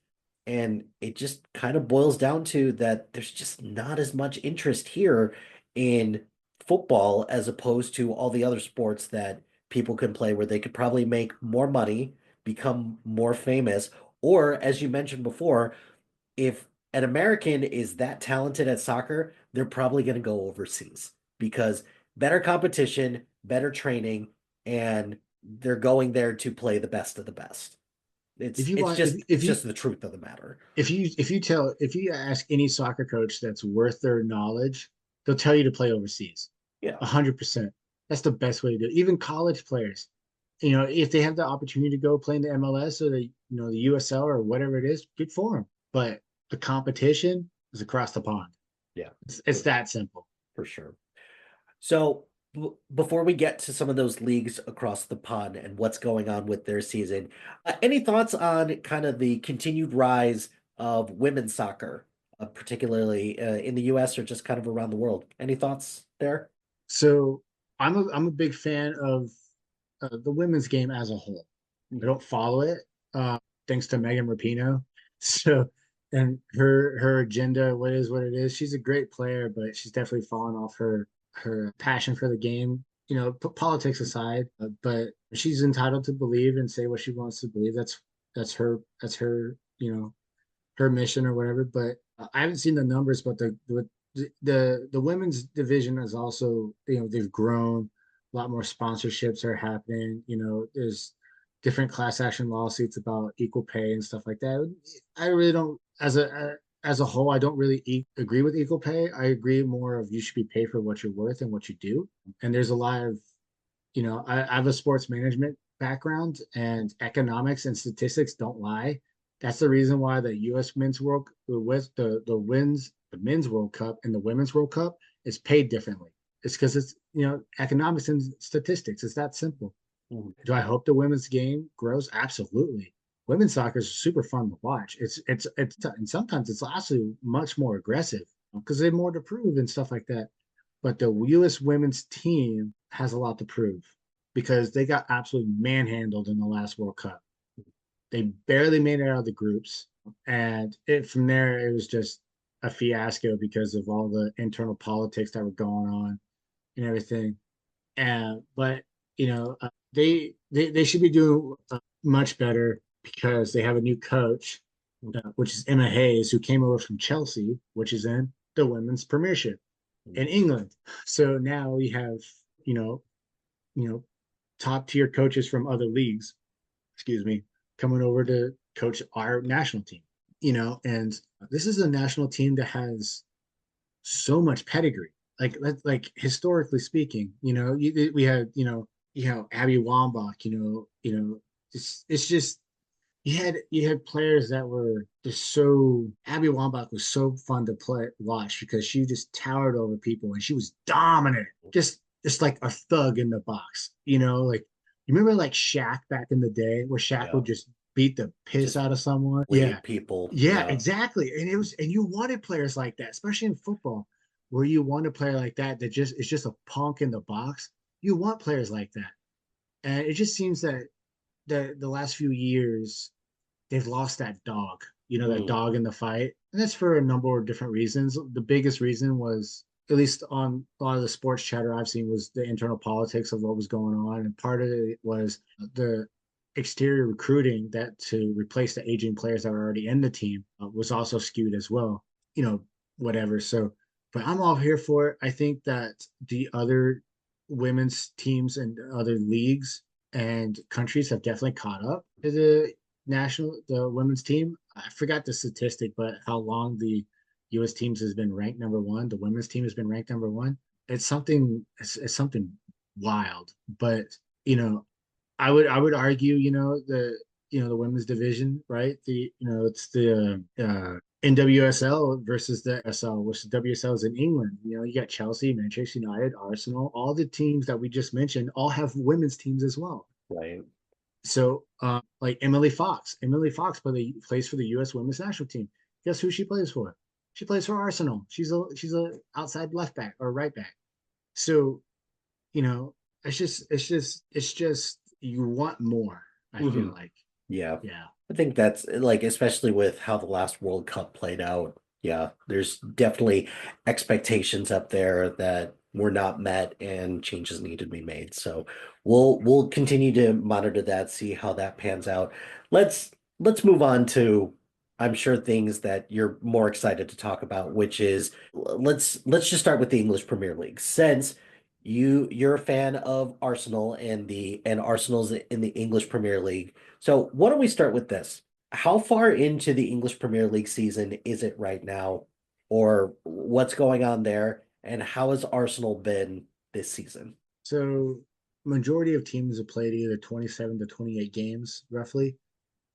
Speaker 2: and it just kind of boils down to that there's just not as much interest here in football as opposed to all the other sports that people can play where they could probably make more money, become more famous, or as you mentioned before, if an American is that talented at soccer, they're probably going to go overseas because better competition, better training, and they're going there to play the best of the best.
Speaker 3: If
Speaker 2: It's
Speaker 3: you
Speaker 2: it's
Speaker 3: want,
Speaker 2: just it's just the truth of the matter.
Speaker 3: if you ask any soccer coach that's worth their knowledge, they'll tell you to play overseas.
Speaker 2: Yeah.
Speaker 3: 100%. That's the best way to do it. Even college players, if they have the opportunity to go play in the MLS or the USL or whatever it is, good for them. But the competition is across the pond.
Speaker 2: Yeah,
Speaker 3: It's
Speaker 2: for,
Speaker 3: that simple.
Speaker 2: for sure. So before we get to some of those leagues across the pond and what's going on with their season, any thoughts on kind of the continued rise of women's soccer, particularly in the US or just kind of around the world? Any thoughts there?
Speaker 3: So I'm a big fan of the women's game as a whole. I
Speaker 2: Mhm.
Speaker 3: don't follow it, uh, thanks to Megan Rapinoe. So, and her agenda, what it is. She's a great player, but she's definitely fallen off her passion for the game. Put politics aside, but she's entitled to believe and say what she wants to believe. That's her her mission or whatever. But I haven't seen the numbers, but the women's division is also they've grown. A lot more sponsorships are happening. There's different class action lawsuits about equal pay and stuff like that. I really don't, as a whole, I don't really agree with equal pay. I agree more of you should be paid for what you're worth and what you do. And there's a lot of I have a sports management background, and economics and statistics don't lie. That's the reason why the U.S. men's world with the men's World Cup and the women's World Cup is paid differently. It's because it's economics and statistics. It's that simple.
Speaker 2: Mhm.
Speaker 3: Do I hope the women's game grows? Absolutely. Women's soccer is super fun to watch. And sometimes it's actually much more aggressive because they have more to prove and stuff like that. But the U.S. women's team has a lot to prove because they got absolutely manhandled in the last World Cup. They barely made it out of the groups, and from there it was just a fiasco because of all the internal politics that were going on and everything. And but they should be doing much better because they have a new coach, which is Emma Hayes, who came over from Chelsea, which is in the women's Premiership in England. So now we have, you know, you know, top tier coaches from other leagues, excuse me, coming over to coach our national team. And this is a national team that has so much pedigree. Like historically speaking, we had, Abby Wambach, it's just you had players that were just so Abby Wambach was so fun to watch because she just towered over people and she was dominant, just like a thug in the box, like You remember like Shaq back in the day, where Shaq
Speaker 2: Yeah.
Speaker 3: would just beat the piss
Speaker 2: Just
Speaker 3: out of someone? Yeah,
Speaker 2: lead people.
Speaker 3: yeah,
Speaker 2: Yeah.
Speaker 3: exactly. And you wanted players like that, especially in football, where you want a player like that that just is just a punk in the box. You want players like that, and it just seems that the last few years they've lost that dog, that
Speaker 2: Mm,
Speaker 3: dog in the fight. And that's for a number of different reasons. The biggest reason was, at least on a lot of the sports chatter I've seen, was the internal politics of what was going on. And part of it was the exterior recruiting that to replace the aging players that were already in the team was also skewed as well, whatever. So, but I'm all here for it. I think that the other women's teams and other leagues and countries have definitely caught up to the women's team. I forgot the statistic, but how long the U.S. teams has been ranked number one. The women's team has been ranked number one. It's something wild. But you know, I would argue, the women's division, right? It's the NWSL versus the SL, which the WSL is in England. You got Chelsea, Manchester United, Arsenal, all the teams that we just mentioned all have women's teams as well.
Speaker 2: right.
Speaker 3: So, like Emily Fox plays for the U.S. Women's National Team. Guess who she plays for? She plays for Arsenal. She's a outside left back or right back. So, you know, it's just you want more. I feel
Speaker 2: Mhm.
Speaker 3: like,
Speaker 2: Yeah.
Speaker 3: yeah.
Speaker 2: I think that's like, especially with how the last World Cup played out. Yeah, there's definitely expectations up there that were not met and changes need to be made. So we'll continue to monitor that, see how that pans out. Let's move on to, I'm sure, things that you're more excited to talk about, which is let's just start with the English Premier League. Since you're a fan of Arsenal and Arsenal's in the English Premier League. So why don't we start with this? How far into the English Premier League season is it right now, or what's going on there, and how has Arsenal been this season?
Speaker 3: So, majority of teams have played either 27 to 28 games roughly,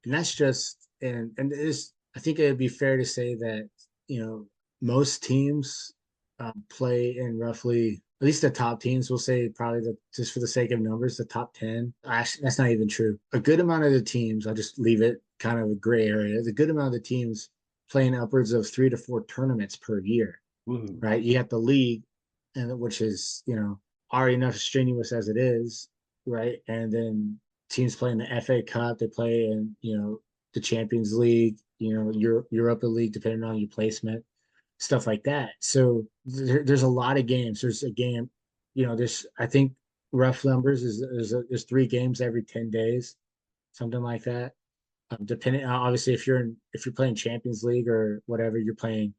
Speaker 3: and that's just and it is. I think it'd be fair to say that most teams play in roughly, at least the top teams. We'll say probably just for the sake of numbers, the top 10. Actually, that's not even true. A good amount of the teams, I'll just leave it kind of a gray area. The good amount of the teams playing upwards of 3 to 4 tournaments per year,
Speaker 2: Mhm.
Speaker 3: right? You have the league, and which is already enough strenuous as it is, right? And then teams play in the FA Cup, they play in the Champions League, Europa League, depending on your placement, stuff like that. So there's a lot of games. There's a game, there's I think rough numbers is there's 3 games every 10 days, something like that. Depending, obviously, if you're playing Champions League or whatever, you're playing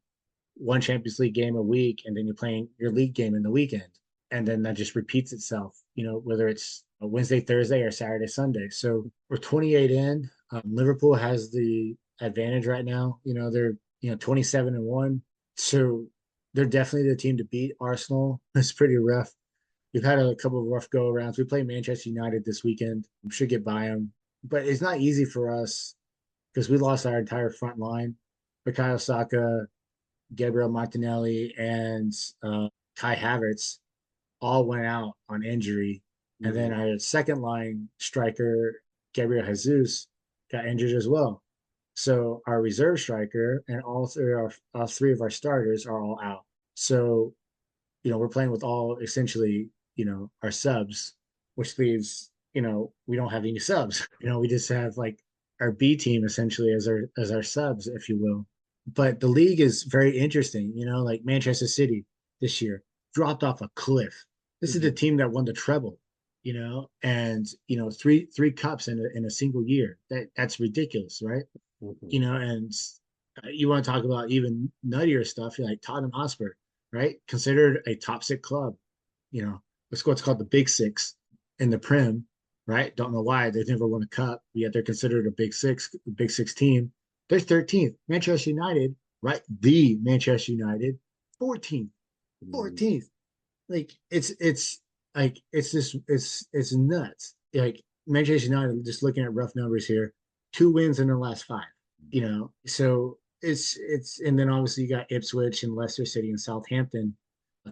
Speaker 3: one Champions League game a week, and then you're playing your league game in the weekend, and then that just repeats itself. Whether it's a Wednesday, Thursday, or Saturday, Sunday. So we're 28 in. Liverpool has the advantage right now. They're 27-1, so they're definitely the team to beat. Arsenal is pretty rough. We've had a couple of rough go arounds. We play Manchester United this weekend. We should get by them, but it's not easy for us because we lost our entire front line. Bukayo Saka, Gabriel Martinelli, and Kai Havertz all went out on injury. And then
Speaker 2: Mhm.
Speaker 3: our second line striker, Gabriel Jesus, got injured as well. So our reserve striker and all three of our starters are all out. So, we're playing with all essentially, our subs, which leaves, we don't have any subs. We just have like our B team essentially as our subs, if you will. But the league is very interesting, like Manchester City this year dropped off a cliff. This is the
Speaker 2: Mhm.
Speaker 3: team that won the treble, and three cups in a single year. That's ridiculous, right?
Speaker 2: Mhm.
Speaker 3: And you want to talk about even nuttier stuff, you're like Tottenham Hotspur, right? Considered a top 6 club, what's called the Big Six in the Prem, right? Don't know why they've never won a cup, yet they're considered a Big Six team. They're 13th. Manchester United, right? The Manchester United, 14th,
Speaker 2: Mhm.
Speaker 3: 14th. Like it's like it's nuts. Like Manchester United, just looking at rough numbers here, 2 wins in the last 5. So it's and then obviously you got Ipswich and Leicester City and Southampton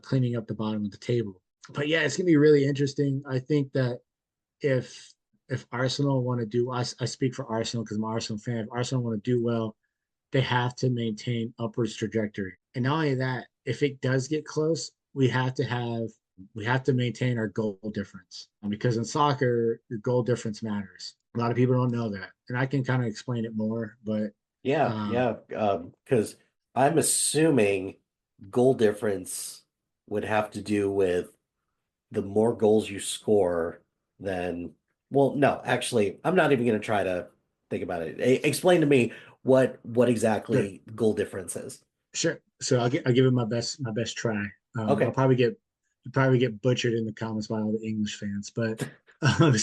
Speaker 3: cleaning up the bottom of the table. But yeah, it's gonna be really interesting. I think that if Arsenal want to do, I speak for Arsenal because I'm an Arsenal fan. If Arsenal want to do well, they have to maintain upwards trajectory. And not only that, if it does get close, we have to maintain our goal difference. Because in soccer, the goal difference matters. A lot of people don't know that. And I can kind of explain it more, but
Speaker 2: Yeah,
Speaker 3: um,
Speaker 2: yeah. Because I'm assuming goal difference would have to do with the more goals you score, then, well, no, actually, I'm not even going to try to think about it. Explain to me what
Speaker 3: sure,
Speaker 2: exactly goal difference is.
Speaker 3: sure. So I'll give it my best try. I'll
Speaker 2: Okay.
Speaker 3: probably get butchered in the comments by all the English fans, but um,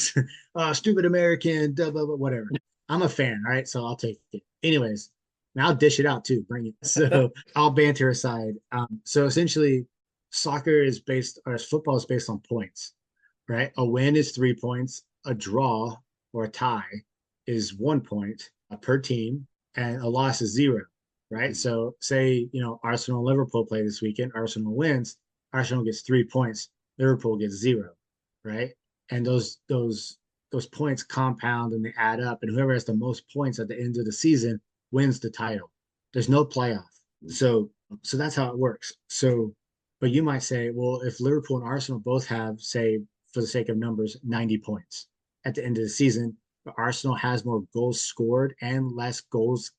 Speaker 3: stupid American, blah, blah, blah, whatever. I'm a fan, all right, so I'll take it. Anyways, now I'll dish it out too. Bring it. So I'll banter aside. So essentially, soccer is based, or football is based on points, right? A win is 3 points, a draw or a tie is 1 point per team, and a loss is zero, right? So say, Arsenal and Liverpool play this weekend, Arsenal wins, Arsenal gets 3 points, Liverpool gets zero, right? And those points compound and they add up, and whoever has the most points at the end of the season wins the title. There's no playoff. So so that's how it works. So but you might say, well, if Liverpool and Arsenal both have, say, for the sake of numbers, 90 points at the end of the season, but Arsenal has more goals scored and less goals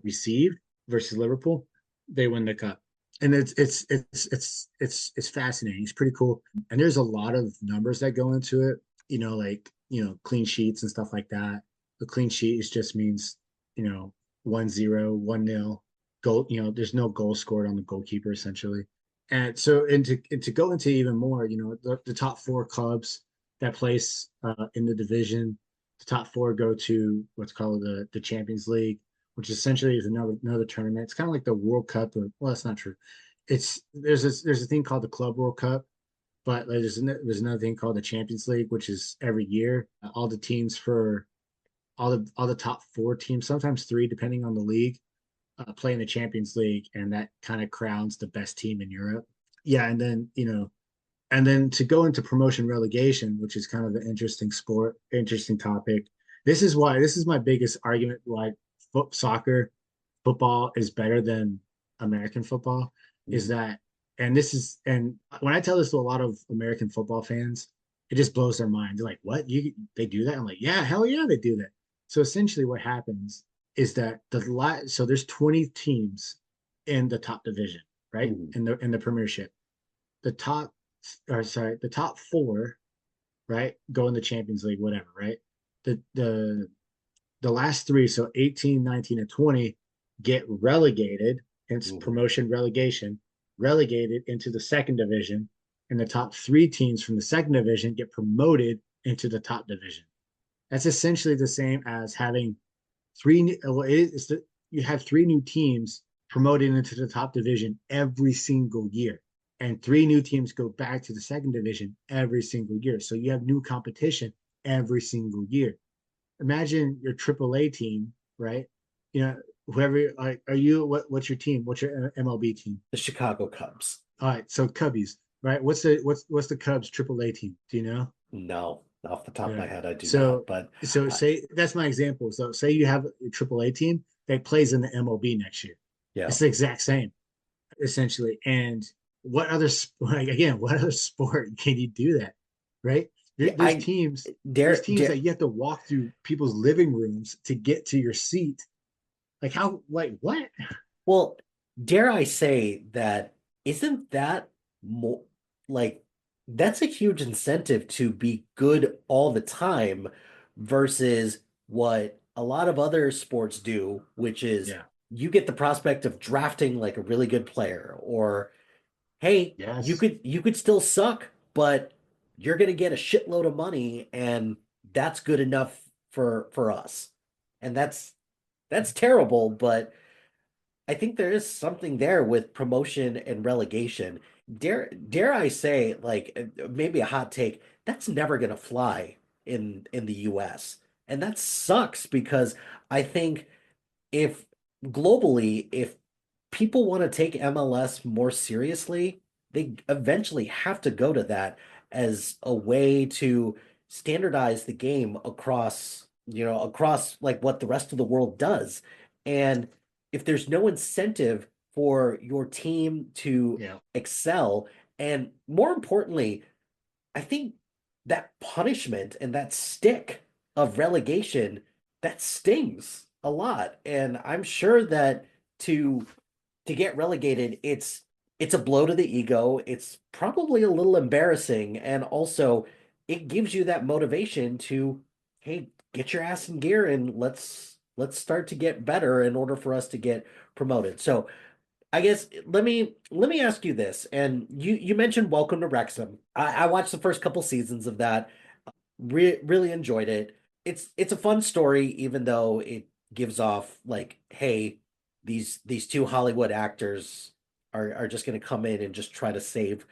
Speaker 3: received versus Liverpool, they win the cup. And it's fascinating. It's pretty cool. And there's a lot of numbers that go into it, like, clean sheets and stuff like that. The clean sheet is just means, 1-0, 1-0 goal, there's no goal scored on the goalkeeper essentially. And so, and to go into even more, the top four clubs that place in the division, the top four go to what's called the Champions League, which essentially is another tournament. It's kind of like the World Cup, or well, that's not true. It's there's a thing called the Club World Cup, but there's another thing called the Champions League, which is every year. All the teams for all the top four teams, sometimes three, depending on the league, play in the Champions League, and that kind of crowns the best team in Europe. Yeah, and then to go into promotion relegation, which is kind of an interesting topic. This is my biggest argument why football is better than American football. Is that and when I tell this to a lot of American football fans, it just blows their mind. They're like, "What? They do that?" I'm like, "Yeah, hell yeah, they do that." So essentially, what happens is that so there's 20 teams in the top division, right?
Speaker 2: Mhm.
Speaker 3: In the Premiership. The top the top four, right, go in the Champions League, whatever, right? The last three, so 18, 19, and 20, get relegated. Hence
Speaker 2: Mhm.
Speaker 3: promotion relegation, relegated into the second division, and the top three teams from the second division get promoted into the top division. That's essentially the same as having well, you have three new teams promoted into the top division every single year, and three new teams go back to the second division every single year. So you have new competition every single year. Imagine your AAA team, right? You know, whoever, like, what's your team? What's your MLB team?
Speaker 2: The Chicago Cubs.
Speaker 3: All right, so Cubbies, right? What's the Cubs AAA team? Do you know?
Speaker 2: No, off the top of
Speaker 3: Yeah.
Speaker 2: my head, I do not.
Speaker 3: So
Speaker 2: But I,
Speaker 3: say that's my example. So say you have a AAA team that plays in the MLB next year.
Speaker 2: yeah,
Speaker 3: It's the exact same, essentially. And what other like again, what other sport can you do that? Right?
Speaker 2: yeah,
Speaker 3: There's teams,
Speaker 2: dare,
Speaker 3: that
Speaker 2: dare
Speaker 3: you have to walk through people's living rooms to get to your seat. Like how, like what?
Speaker 2: well, dare I say that isn't that more like that's a huge incentive to be good all the time versus what a lot of other sports do, which is
Speaker 3: Yeah.
Speaker 2: you get the prospect of drafting like a really good player, or hey,
Speaker 3: Yes.
Speaker 2: you could still suck, but you're gonna get a shitload of money, and that's good enough for us. And that's terrible, but I think there is something there with promotion and relegation. Dare I say, like maybe a hot take, that's never gonna fly in the US. And that sucks because I think if globally, if people want to take MLS more seriously, they eventually have to go to that as a way to standardize the game across, across like what the rest of the world does. And if there's no incentive for your team to
Speaker 3: Yeah.
Speaker 2: excel, and more importantly, I think that punishment and that stick of relegation that stings a lot. And I'm sure that to to get relegated, it's a blow to the ego. It's probably a little embarrassing, and also it gives you that motivation to, hey, get your ass in gear and let's start to get better in order for us to get promoted. So I guess let me ask you this. And you mentioned Welcome to Wrexham. I watched the first couple seasons of that. Really enjoyed it. It's a fun story, even though it gives off like, hey, these two Hollywood actors are just going to come in and just try to save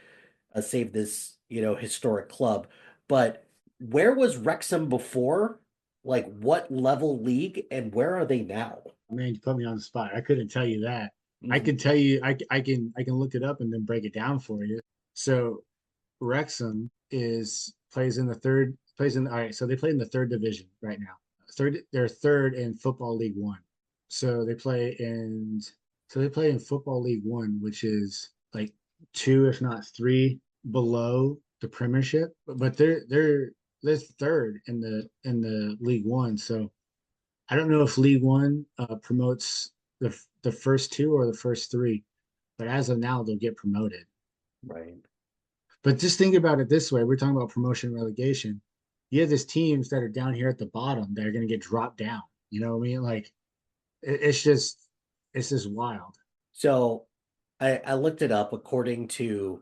Speaker 2: this, historic club. But where was Wrexham before? Like what level league and where are they now?
Speaker 3: Man, you put me on the spot. I couldn't tell you that. I
Speaker 2: Mhm.
Speaker 3: could tell you, I can look it up and then break it down for you. So Wrexham is plays in the third plays in all right, so they play in the third division right now. They're third in Football League One. So they play in Football League One, which is like two, if not three, below the Premiership. But they're third in the League One. So I don't know if League One promotes the first two or the first three, but as of now, they'll get promoted.
Speaker 2: Right.
Speaker 3: But just think about it this way: we're talking about promotion and relegation. You have these teams that are down here at the bottom that are going to get dropped down. You know what I mean? Like it's just wild.
Speaker 2: So I looked it up according to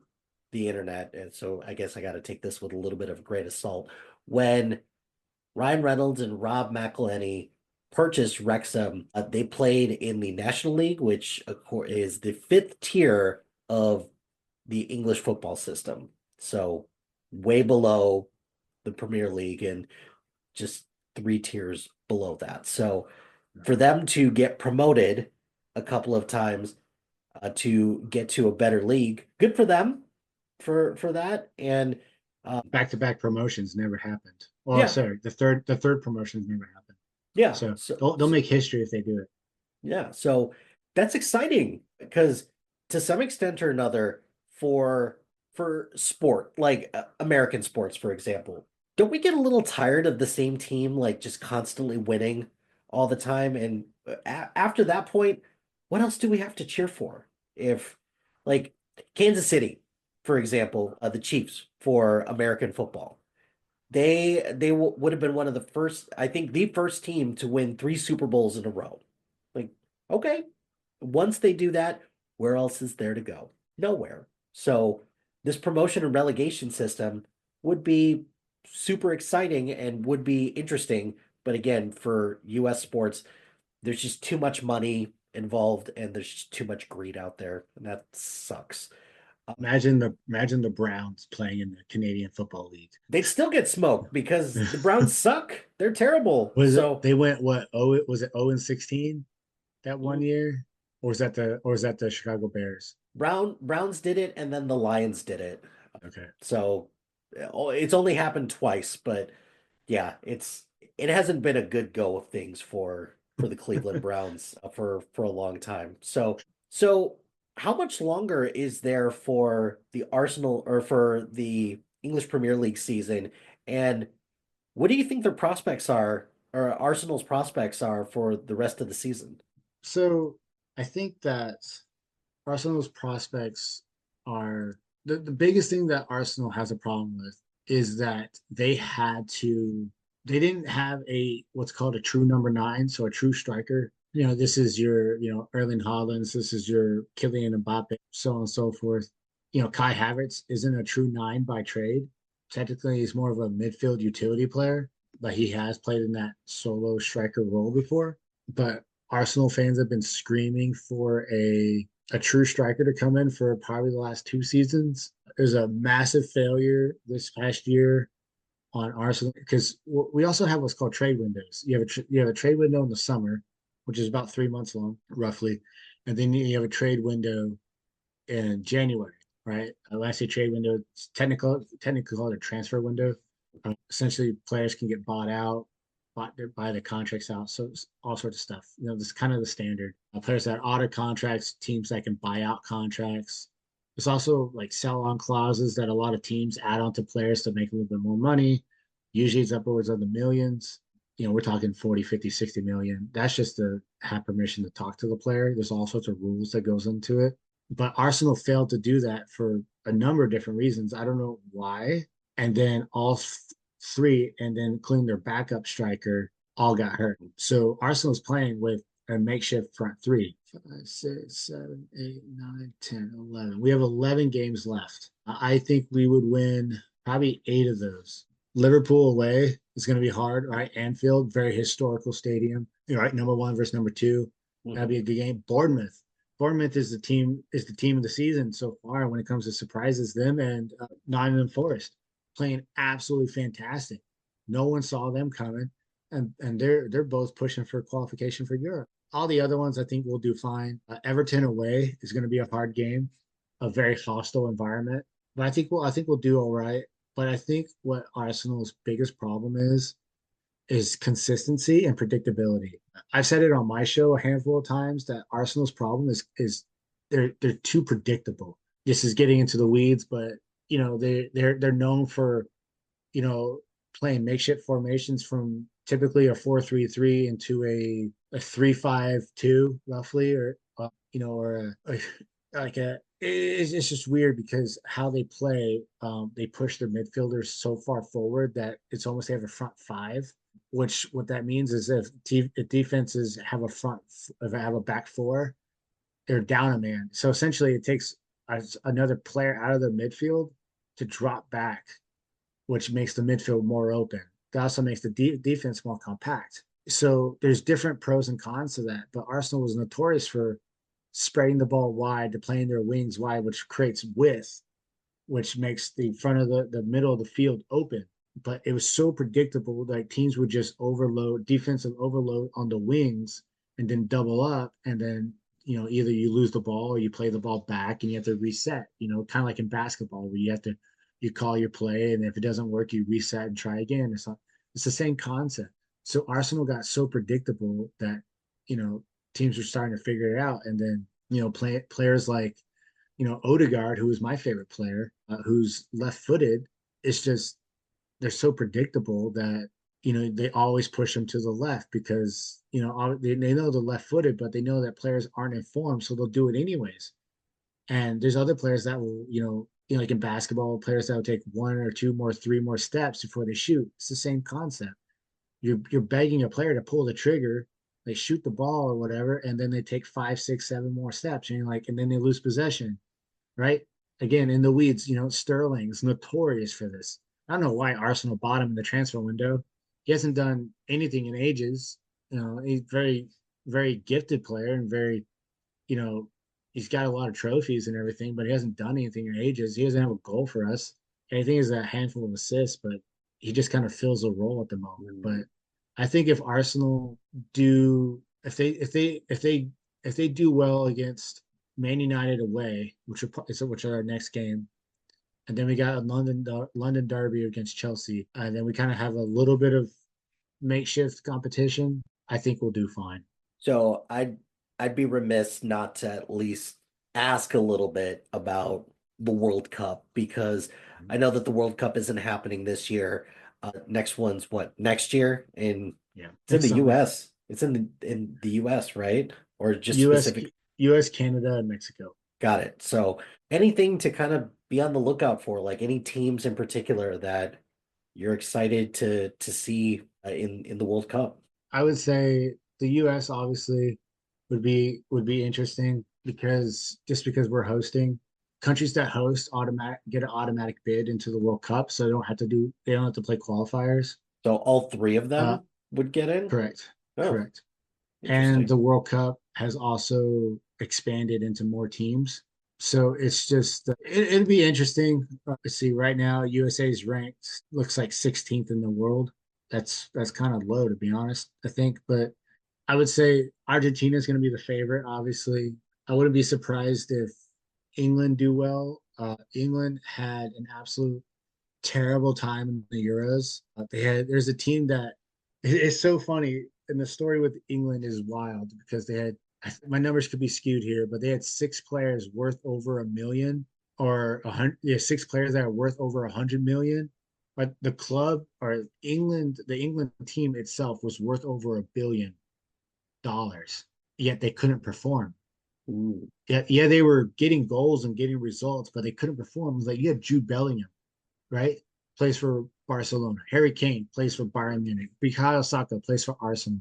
Speaker 2: the internet, and so I guess I got to take this with a little bit of a grain of salt. When Ryan Reynolds and Rob McElhenney purchased Wrexham, they played in the National League, which is the fifth tier of the English football system. So way below the Premier League and just three tiers below that. So for them to get promoted a couple of times to get to a better league, good for them for that. And
Speaker 3: Back-to-back promotions never happened. Well,
Speaker 2: yeah,
Speaker 3: sorry, the third promotions never happened.
Speaker 2: yeah.
Speaker 3: So
Speaker 2: So,
Speaker 3: they'll
Speaker 2: so
Speaker 3: make history if they do it.
Speaker 2: yeah, so that's exciting because to some extent or another for sport, like American sports, for example, don't we get a little tired of the same team like just constantly winning all the time? And after that point, what else do we have to cheer for? If like Kansas City, for example, the Chiefs for American football. They would have been one of the first, I think, the first team to win three Super Bowls in a row. Like, okay, once they do that, where else is there to go? Nowhere. So this promotion and relegation system would be super exciting and would be interesting. But again, for US sports, there's just too much money involved and there's just too much greed out there, and that sucks.
Speaker 3: Imagine the Browns playing in the Canadian Football League.
Speaker 2: They'd still get smoked because the Browns suck. They're terrible.
Speaker 3: Was it
Speaker 2: So
Speaker 3: they went what? Oh, it was it 0 and 16 that one
Speaker 2: mm,
Speaker 3: year, or was that the Chicago Bears?
Speaker 2: Browns did it, and then the Lions did it.
Speaker 3: Okay.
Speaker 2: So it's only happened twice, but yeah, it hasn't been a good go of things for the Cleveland Browns for a long time. So how much longer is there for the Arsenal or for the English Premier League season? And what do you think their prospects are, or Arsenal's prospects are for the rest of the season?
Speaker 3: So I think that Arsenal's prospects are the biggest thing that Arsenal has a problem with is that they didn't have a what's called a true number nine, so a true striker. This is your, Erling Haalands, this is your Kylian Mbappe, so on and so forth. Kai Havertz isn't a true nine by trade. Technically, he's more of a midfield utility player, but he has played in that solo striker role before. But Arsenal fans have been screaming for a true striker to come in for probably the last two seasons. There's a massive failure this past year on Arsenal because we also have what's called trade windows. You have a trade window in the summer, which is about 3 months long, roughly, and then you have a trade window in January, right? When I say trade window, it's technically called a transfer window. Essentially, players can get bought out, buy the contracts out, so all sorts of stuff. This is kind of the standard. Players that are out of contracts, teams that can buy out contracts. There's also like sell-on clauses that a lot of teams add on to players to make a little bit more money. Usually it's upwards of the millions. We're talking 40, 50, 60 million. That's just to have permission to talk to the player. There's all sorts of rules that goes into it. But Arsenal failed to do that for a number of different reasons. I don't know why. And then three, and then including their backup striker, all got hurt. So Arsenal's playing with a makeshift front three. 5, 6, 7, 8, 9, 10, 11. We have 11 games left. I think we would win probably 8 of those. Liverpool away is going to be hard, right? Anfield, very historical stadium. Right, number 1 versus number 2. That'd be a good game. Bournemouth is the team of the season so far when it comes to surprises. Them and Nottingham Forest playing absolutely fantastic. No one saw them coming, and they're both pushing for qualification for Europe. All the other ones I think will do fine. Everton away is going to be a hard game, a very hostile environment, but I think we'll do all right. But I think what Arsenal's biggest problem is consistency and predictability. I've said it on my show a handful of times that Arsenal's problem is they're too predictable. This is getting into the weeds, but they're known for playing makeshift formations from typically a 4-3-3 into a 3-5-2 roughly, or or like a it's just weird because how they play, they push their midfielders so far forward that it's almost they have a front five, which what that means is if defenses have a back four, they're down a man. So essentially it takes another player out of their midfield to drop back, which makes the midfield more open. That also makes the defense more compact. So there's different pros and cons to that. But Arsenal was notorious for spreading the ball wide, to playing their wings wide, which creates width, which makes the front of the middle of the field open. But it was so predictable, like teams would just defensive overload on the wings and then double up. And then, either you lose the ball or you play the ball back and you have to reset, kind of like in basketball where you call your play, and if it doesn't work, you reset and try again. It's the same concept. So Arsenal got so predictable that, teams were starting to figure it out. And then, players like, Odegaard, who is my favorite player, who's left-footed, it's just they're so predictable that they always push them to the left because they know they're left-footed, but they know that players aren't informed, so they'll do it anyways. And there's other players that will, like in basketball, players that will take 1 or 2 more, 3 more steps before they shoot. It's the same concept. You're begging a player to pull the trigger, they shoot the ball or whatever, and then they take 5, 6, 7 more steps, and then they lose possession, right? Again, in the weeds, Sterling's notorious for this. I don't know why Arsenal bought him in the transfer window. He hasn't done anything in ages. He's very, very gifted player and very, you know, he's got a lot of trophies and everything, but he hasn't done anything in ages. He doesn't have a goal for us. Anything is a handful of assists, but he just kind of fills a role at the moment. But I think if Arsenal do if they do well against Man United away, which are our next game, and then we got a London derby against Chelsea, and then we kind of have a little bit of makeshift competition. I think we'll do fine.
Speaker 2: So I'd be remiss not to at least ask a little bit about the World Cup, because I know that the World Cup isn't happening this year. Next one's what, next year? It's in the
Speaker 3: summer.
Speaker 2: US. It's in the US, right? Or just
Speaker 3: US,
Speaker 2: specific.
Speaker 3: US, Canada, and Mexico.
Speaker 2: Got it. So anything to kind of be on the lookout for, like any teams in particular that you're excited to see in the World Cup?
Speaker 3: I would say the US obviously would be interesting because we're hosting. Countries that host get an automatic bid into the World Cup, so they don't have to play qualifiers.
Speaker 2: So all three of
Speaker 3: Uh,
Speaker 2: them would get in?
Speaker 3: correct,
Speaker 2: Oh,
Speaker 3: correct. And
Speaker 2: interesting.
Speaker 3: the World Cup has also expanded into more teams. So it's just it'd be interesting. Let's see. Right now, USA is ranked looks like 16th in the world. That's kind of low, to be honest, I think. But I would say Argentina is going to be the favorite. Obviously, I wouldn't be surprised if England do well. England had an absolute terrible time in the Euros. There's a team that it's so funny, and the story with England is wild because they had my numbers could be skewed here, but they had six players worth over a million or 100. Yeah, six players that are worth over 100 million. But the club or the England team itself was worth over $1 billion. Yet they couldn't perform.
Speaker 2: Ooh.
Speaker 3: Yeah, they were getting goals and getting results, but they couldn't perform. It was like you have Jude Bellingham, right? Plays for Barcelona. Harry Kane plays for Bayern Munich. Bukayo Saka plays for Arsenal.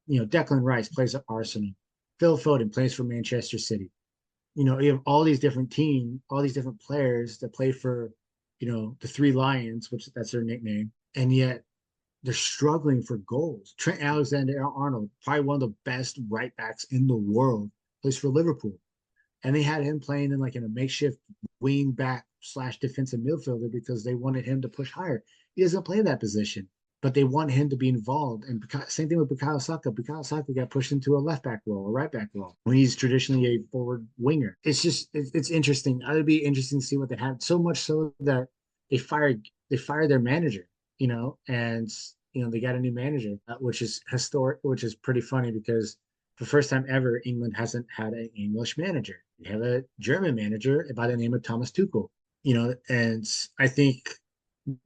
Speaker 3: Declan Rice plays at Arsenal. Phil Foden plays for Manchester City. You have all these different teams, all these different players that play for, the Three Lions, which that's their nickname, and yet they're struggling for goals. Trent Alexander-Arnold, probably one of the best right backs in the world, plays for Liverpool, and they had him playing in a makeshift wing back slash defensive midfielder because they wanted him to push higher. He doesn't play that position, but they want him to be involved. And same thing with Bukayo Saka. Bukayo Saka got pushed into a left back role, a right back role, when he's traditionally a forward winger. It's interesting. It would be interesting to see what they have. So much so that they fired their manager, and they got a new manager, which is historic, which is pretty funny because for the first time ever, England hasn't had an English manager. They have a German manager by the name of Thomas Tuchel. And I think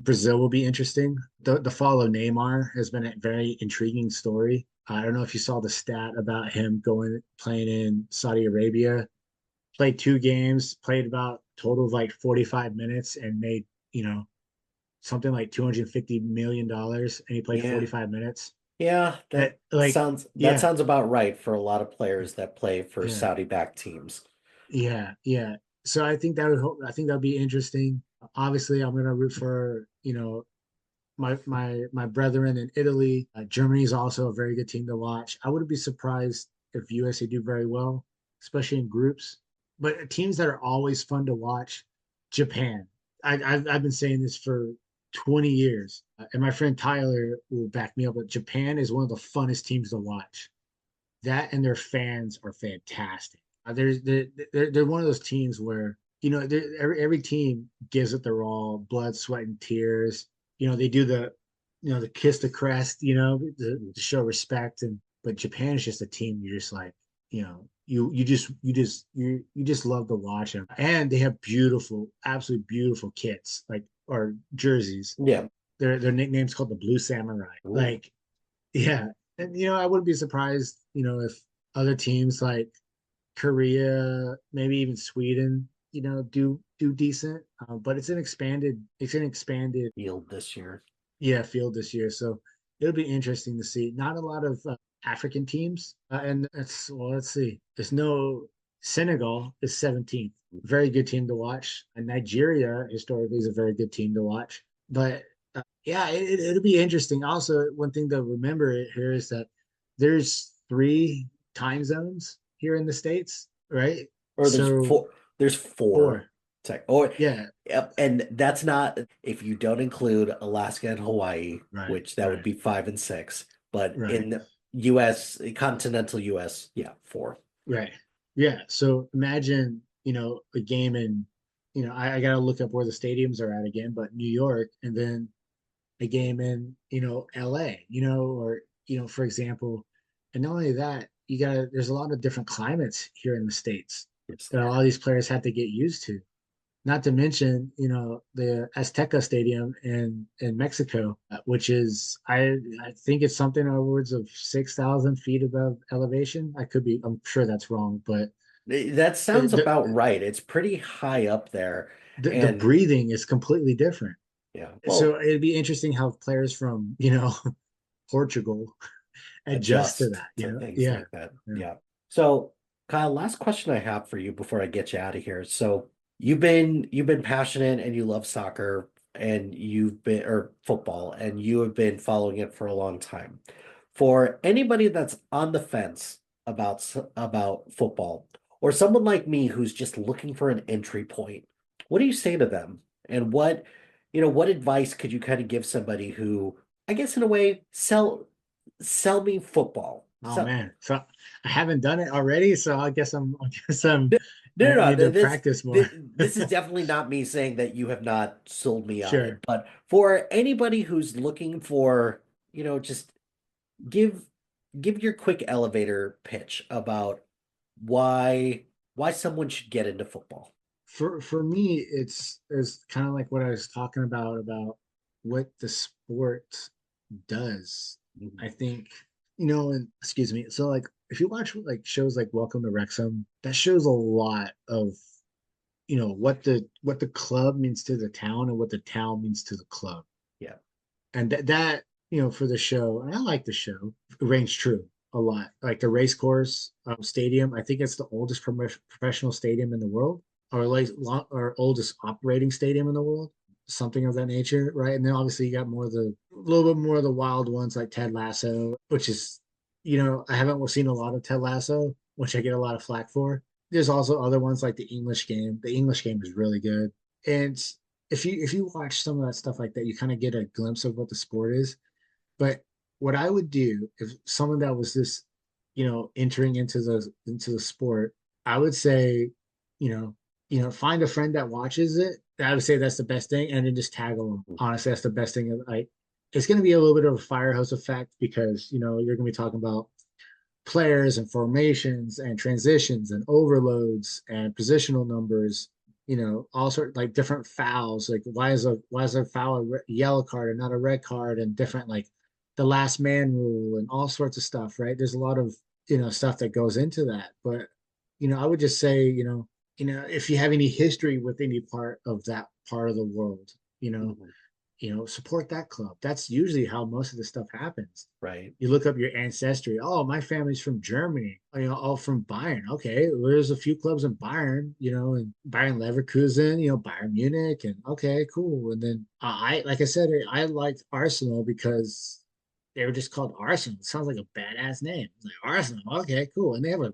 Speaker 3: Brazil will be interesting. The fall of Neymar has been a very intriguing story. I don't know if you saw the stat about him playing in Saudi Arabia, played 2 games, played about total of like 45 minutes and made, something like $250 million, and he played
Speaker 2: Yeah.
Speaker 3: 45 minutes.
Speaker 2: Yeah, that
Speaker 3: Yeah,
Speaker 2: sounds about right for a lot of players that play for
Speaker 3: yeah,
Speaker 2: Saudi-backed teams.
Speaker 3: yeah. So I think that'd be interesting. Obviously, I'm gonna root for, my brethren in Italy. Germany is also a very good team to watch. I wouldn't be surprised if USA do very well, especially in groups. But teams that are always fun to watch, Japan. I've been saying this for 20 years, and my friend Tyler will back me up. But Japan is one of the funnest teams to watch. That and their fans are fantastic. They're one of those teams where every team gives it their all, blood, sweat, and tears. They do the kiss the crest, to show respect. But Japan is just a team you're just like, you just love to watch them, and they have beautiful, absolutely beautiful kits, like or jerseys.
Speaker 2: Yeah.
Speaker 3: Their nickname's called the Blue Samurai.
Speaker 2: Ooh.
Speaker 3: Like, yeah, and I wouldn't be surprised, if other teams like Korea, maybe even Sweden, do decent. But it's an expanded
Speaker 2: Field this year.
Speaker 3: yeah field this year, so it'll be interesting to see. Not a lot of African teams, and let's see. There's no Senegal is 17th, very good team to watch, and Nigeria historically is a very good team to watch. But yeah, it'll be interesting. Also, one thing to remember here is that there's 3 time zones here in the States, right?
Speaker 2: Or there's
Speaker 3: So
Speaker 2: four. There's four.
Speaker 3: 4, yeah,
Speaker 2: Yep, and that's not if you don't include Alaska and Hawaii,
Speaker 3: right,
Speaker 2: which that would
Speaker 3: right,
Speaker 2: be 5 and 6. But
Speaker 3: right.
Speaker 2: in the US, continental US, yeah, four.
Speaker 3: Right. Yeah. So imagine, a game in, I got to look up where the stadiums are at again, but New York, and then a game in, LA, or, for example, and not only that, there's a lot of different climates here in the States
Speaker 2: Yes,
Speaker 3: that a
Speaker 2: there
Speaker 3: lot of these players have to get used to. Not to mention, the Azteca Stadium in Mexico, which is I think it's something upwards of 6,000 feet above elevation. I'm sure that's wrong, but
Speaker 2: That sounds
Speaker 3: the
Speaker 2: about right. It's pretty high up there.
Speaker 3: the
Speaker 2: And
Speaker 3: breathing is completely different.
Speaker 2: yeah,
Speaker 3: So
Speaker 2: well,
Speaker 3: it'd be interesting how players from, Portugal adjust to
Speaker 2: adjust
Speaker 3: that,
Speaker 2: to things
Speaker 3: Yeah,
Speaker 2: like that.
Speaker 3: yeah.
Speaker 2: Yeah. So, Kyle, last question I have for you before I get you out of here. So, you've been passionate and you love soccer and you've been or football and you have been following it for a long time. For anybody that's on the fence about football or someone like me who's just looking for an entry point, what do you say to them? And what advice could you kind of give somebody who, I guess in a way, sell me football.
Speaker 3: Oh
Speaker 2: So
Speaker 3: man, so I haven't done it already, so I guess I'm
Speaker 2: No, no,
Speaker 3: I
Speaker 2: no.
Speaker 3: need to
Speaker 2: This,
Speaker 3: practice more.
Speaker 2: this this is definitely not me saying that you have not sold me on it.
Speaker 3: Sure.
Speaker 2: But for anybody who's looking for, just give give your quick elevator pitch about why why someone should get into football.
Speaker 3: For me, it's kind of like what I was talking about what the sport does.
Speaker 2: Mhm.
Speaker 3: I think, and excuse me. So like if you watch like shows like Welcome to Wrexham, that shows a lot of, what the club means to the town and what the town means to the club.
Speaker 2: Yeah.
Speaker 3: And for the show, and I like the show, it rings true a lot. Like the race course stadium, I think it's the oldest professional stadium in the world, or like or oldest operating stadium in the world, something of that nature, right? And then obviously you got a little bit more of the wild ones like Ted Lasso, which is, I haven't seen a lot of Ted Lasso, which I get a lot of flack for. There's also other ones like the English Game. The English Game is really good, and if you watch some of that stuff like that, you kind of get a glimpse of what the sport is. But what I would do if someone that was this, entering into the sport, I would say, you know, find a friend that watches it. I would say that's the best thing, and then just tag along. Honestly, that's the best thing. It's going to be a little bit of a fire hose effect because you're going to be talking about players and formations and transitions and overloads and positional numbers, all sort like different fouls. Like why is a foul a yellow card and not a red card, and different like the last man rule and all sorts of stuff, right? There's a lot of stuff that goes into that. But I would just say, if you have any history with any part of that part of the world,
Speaker 2: Mhm.
Speaker 3: support that club. That's usually how most of the stuff happens.
Speaker 2: Right.
Speaker 3: You look up your ancestry. Oh, my family's from Germany. All from Bayern. Okay, well, there's a few clubs in Bayern, and Bayern Leverkusen, Bayern Munich, and okay, cool. And then like I said, I liked Arsenal because they were just called Arsenal. It sounds like a badass name. It's like Arsenal. Okay, cool. And they have a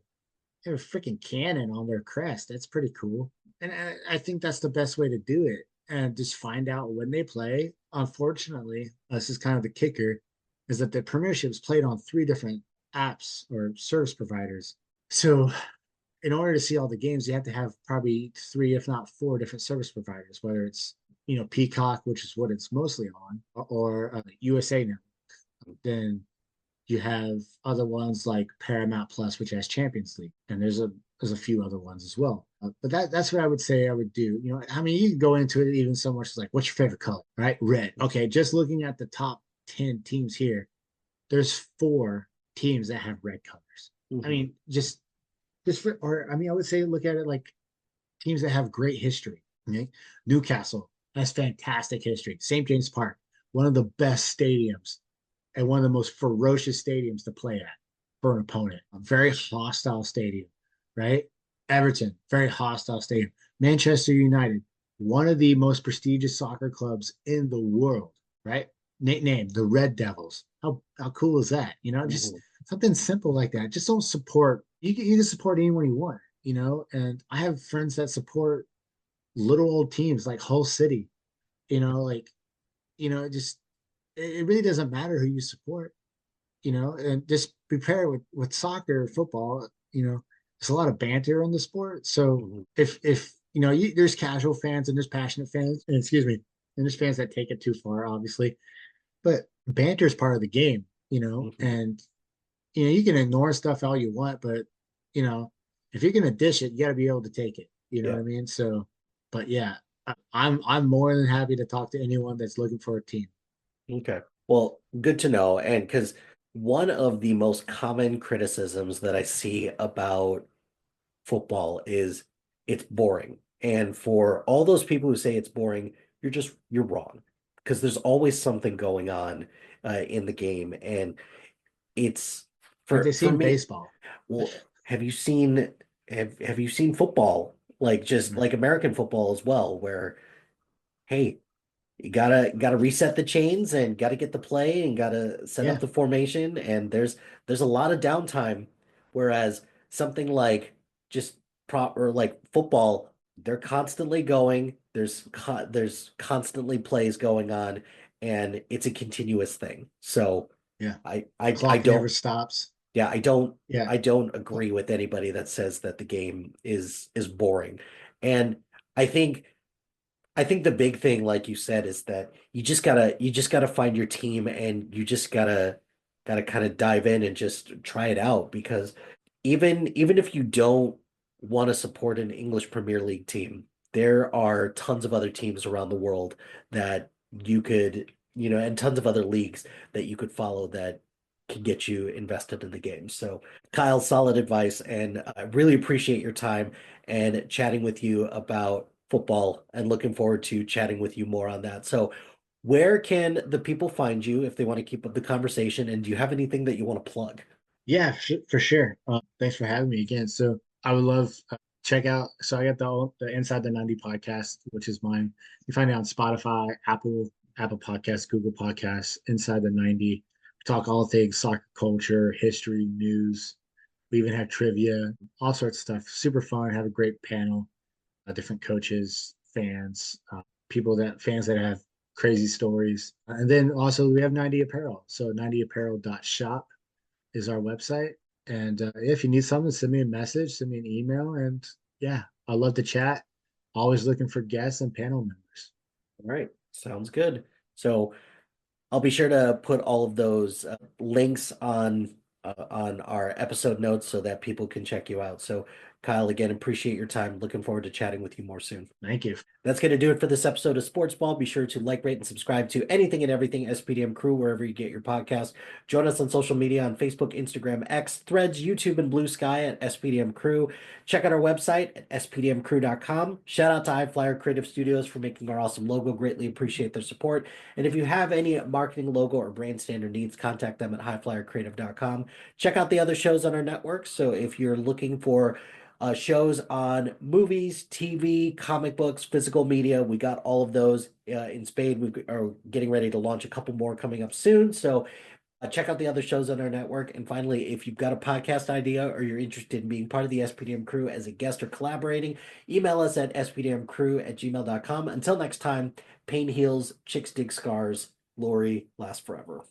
Speaker 3: freaking cannon on their crest. That's pretty cool. And I think that's the best way to do it. And just find out when they play. Unfortunately, this is kind of the kicker, is that the Premiership is played on three different apps or service providers. So in order to see all the games, you have to have probably three, if not four, different service providers, whether it's Peacock, which is what it's mostly on, or USA Network. Then you have other ones like Paramount Plus, which has Champions League, and there's a few other ones as well. But that's what I would say I would do. I mean, you can go into it even so much as like, what's your favorite color? Right, red. Okay, just looking at the top 10 teams here, there's four teams that have red colors. I
Speaker 2: Mhm.
Speaker 3: mean, or I mean, I would say look at it like teams that have great history. Okay, Newcastle has fantastic history. St. James Park, one of the best stadiums and one of the most ferocious stadiums to play at for an opponent. A very hostile stadium, right? Everton, very hostile stadium. Manchester United, one of the most prestigious soccer clubs in the world, right? Name the Red Devils. How cool is that? Just
Speaker 2: Mhm.
Speaker 3: something simple like that. Just don't support. You can support anyone you want, And I have friends that support little old teams like Hull City, like just it really doesn't matter who you support, and just prepare with soccer, football, there's a lot of banter in the sport. So
Speaker 2: Mhm.
Speaker 3: if there's casual fans and there's passionate fans, and excuse me, and there's fans that take it too far, obviously. But banter is part of the game,
Speaker 2: Mhm.
Speaker 3: and you can ignore stuff all you want, but you know, if you're gonna dish it, you got to be able to take it. You know what
Speaker 2: Yeah.
Speaker 3: I mean? So, but yeah, I'm more than happy to talk to anyone that's looking for a team.
Speaker 2: Okay. Well, good to know. And because one of the most common criticisms that I see about football is it's boring. And for all those people who say it's boring, you're wrong. Because there's always something going on in the game. And it's
Speaker 3: Have they
Speaker 2: for
Speaker 3: seen
Speaker 2: me,
Speaker 3: baseball?
Speaker 2: well, have you seen football? Like just
Speaker 3: Mhm.
Speaker 2: like American football as well, where hey, you gotta reset the chains and gotta get the play and gotta set up
Speaker 3: Yeah,
Speaker 2: the formation and there's a lot of downtime. Whereas something like just prop or like football, they're constantly going. There's constantly plays going on, and it's a continuous thing. So
Speaker 3: yeah.
Speaker 2: I
Speaker 3: Clock never
Speaker 2: don't
Speaker 3: stops.
Speaker 2: Yeah,
Speaker 3: Yeah.
Speaker 2: I don't agree with anybody that says that the game is boring. And I think I think the big thing, like you said, is that you just gotta find your team, and you just gotta kind of dive in and just try it out, because even if you don't want to support an English Premier League team, there are tons of other teams around the world that you could, and tons of other leagues that you could follow that can get you invested in the game. So, Kyle, solid advice, and I really appreciate your time and chatting with you about football, and looking forward to chatting with you more on that. So, where can the people find you if they want to keep up the conversation? And do you have anything that you want to plug?
Speaker 3: Yeah, for sure. Thanks for having me again. So I would love check out. So I got the Inside the 90 podcast, which is mine. You find it on Spotify, Apple Podcasts, Google Podcasts. Inside the 90. We talk all things soccer culture, history, news. We even have trivia, all sorts of stuff. Super fun. Have a great panel. Different coaches, fans that have crazy stories. And then also we have 90 Apparel. So 90apparel.shop is our website. And if you need something, send me a message, send me an email. And yeah, I love to chat. Always looking for guests and panel members.
Speaker 2: All right, sounds good. So I'll be sure to put all of those links on our episode notes so that people can check you out. So, Kyle, again, appreciate your time. Looking forward to chatting with you more soon.
Speaker 3: Thank you.
Speaker 2: That's going to do it for this episode of Sports Ball. Be sure to like, rate, and subscribe to anything and everything SPDM Crew wherever you get your podcast. Join us on social media on Facebook, Instagram, X, Threads, YouTube, and Blue Sky at SPDM Crew. Check out our website at spdmcrew.com. Shout out to High Flyer Creative Studios for making our awesome logo. Greatly appreciate their support. And if you have any marketing, logo, or brand standard needs, contact them at highflyercreative.com. Check out the other shows on our network. So if you're looking for shows on movies, TV, comic books, physical media, we got all of those in spade. We are getting ready to launch a couple more coming up soon. So check out the other shows on our network. And finally, if you've got a podcast idea or you're interested in being part of the SPDM crew as a guest or collaborating, email us at spdmcrew@gmail.com. Until next time, pain heals, chicks dig scars, glory lasts forever.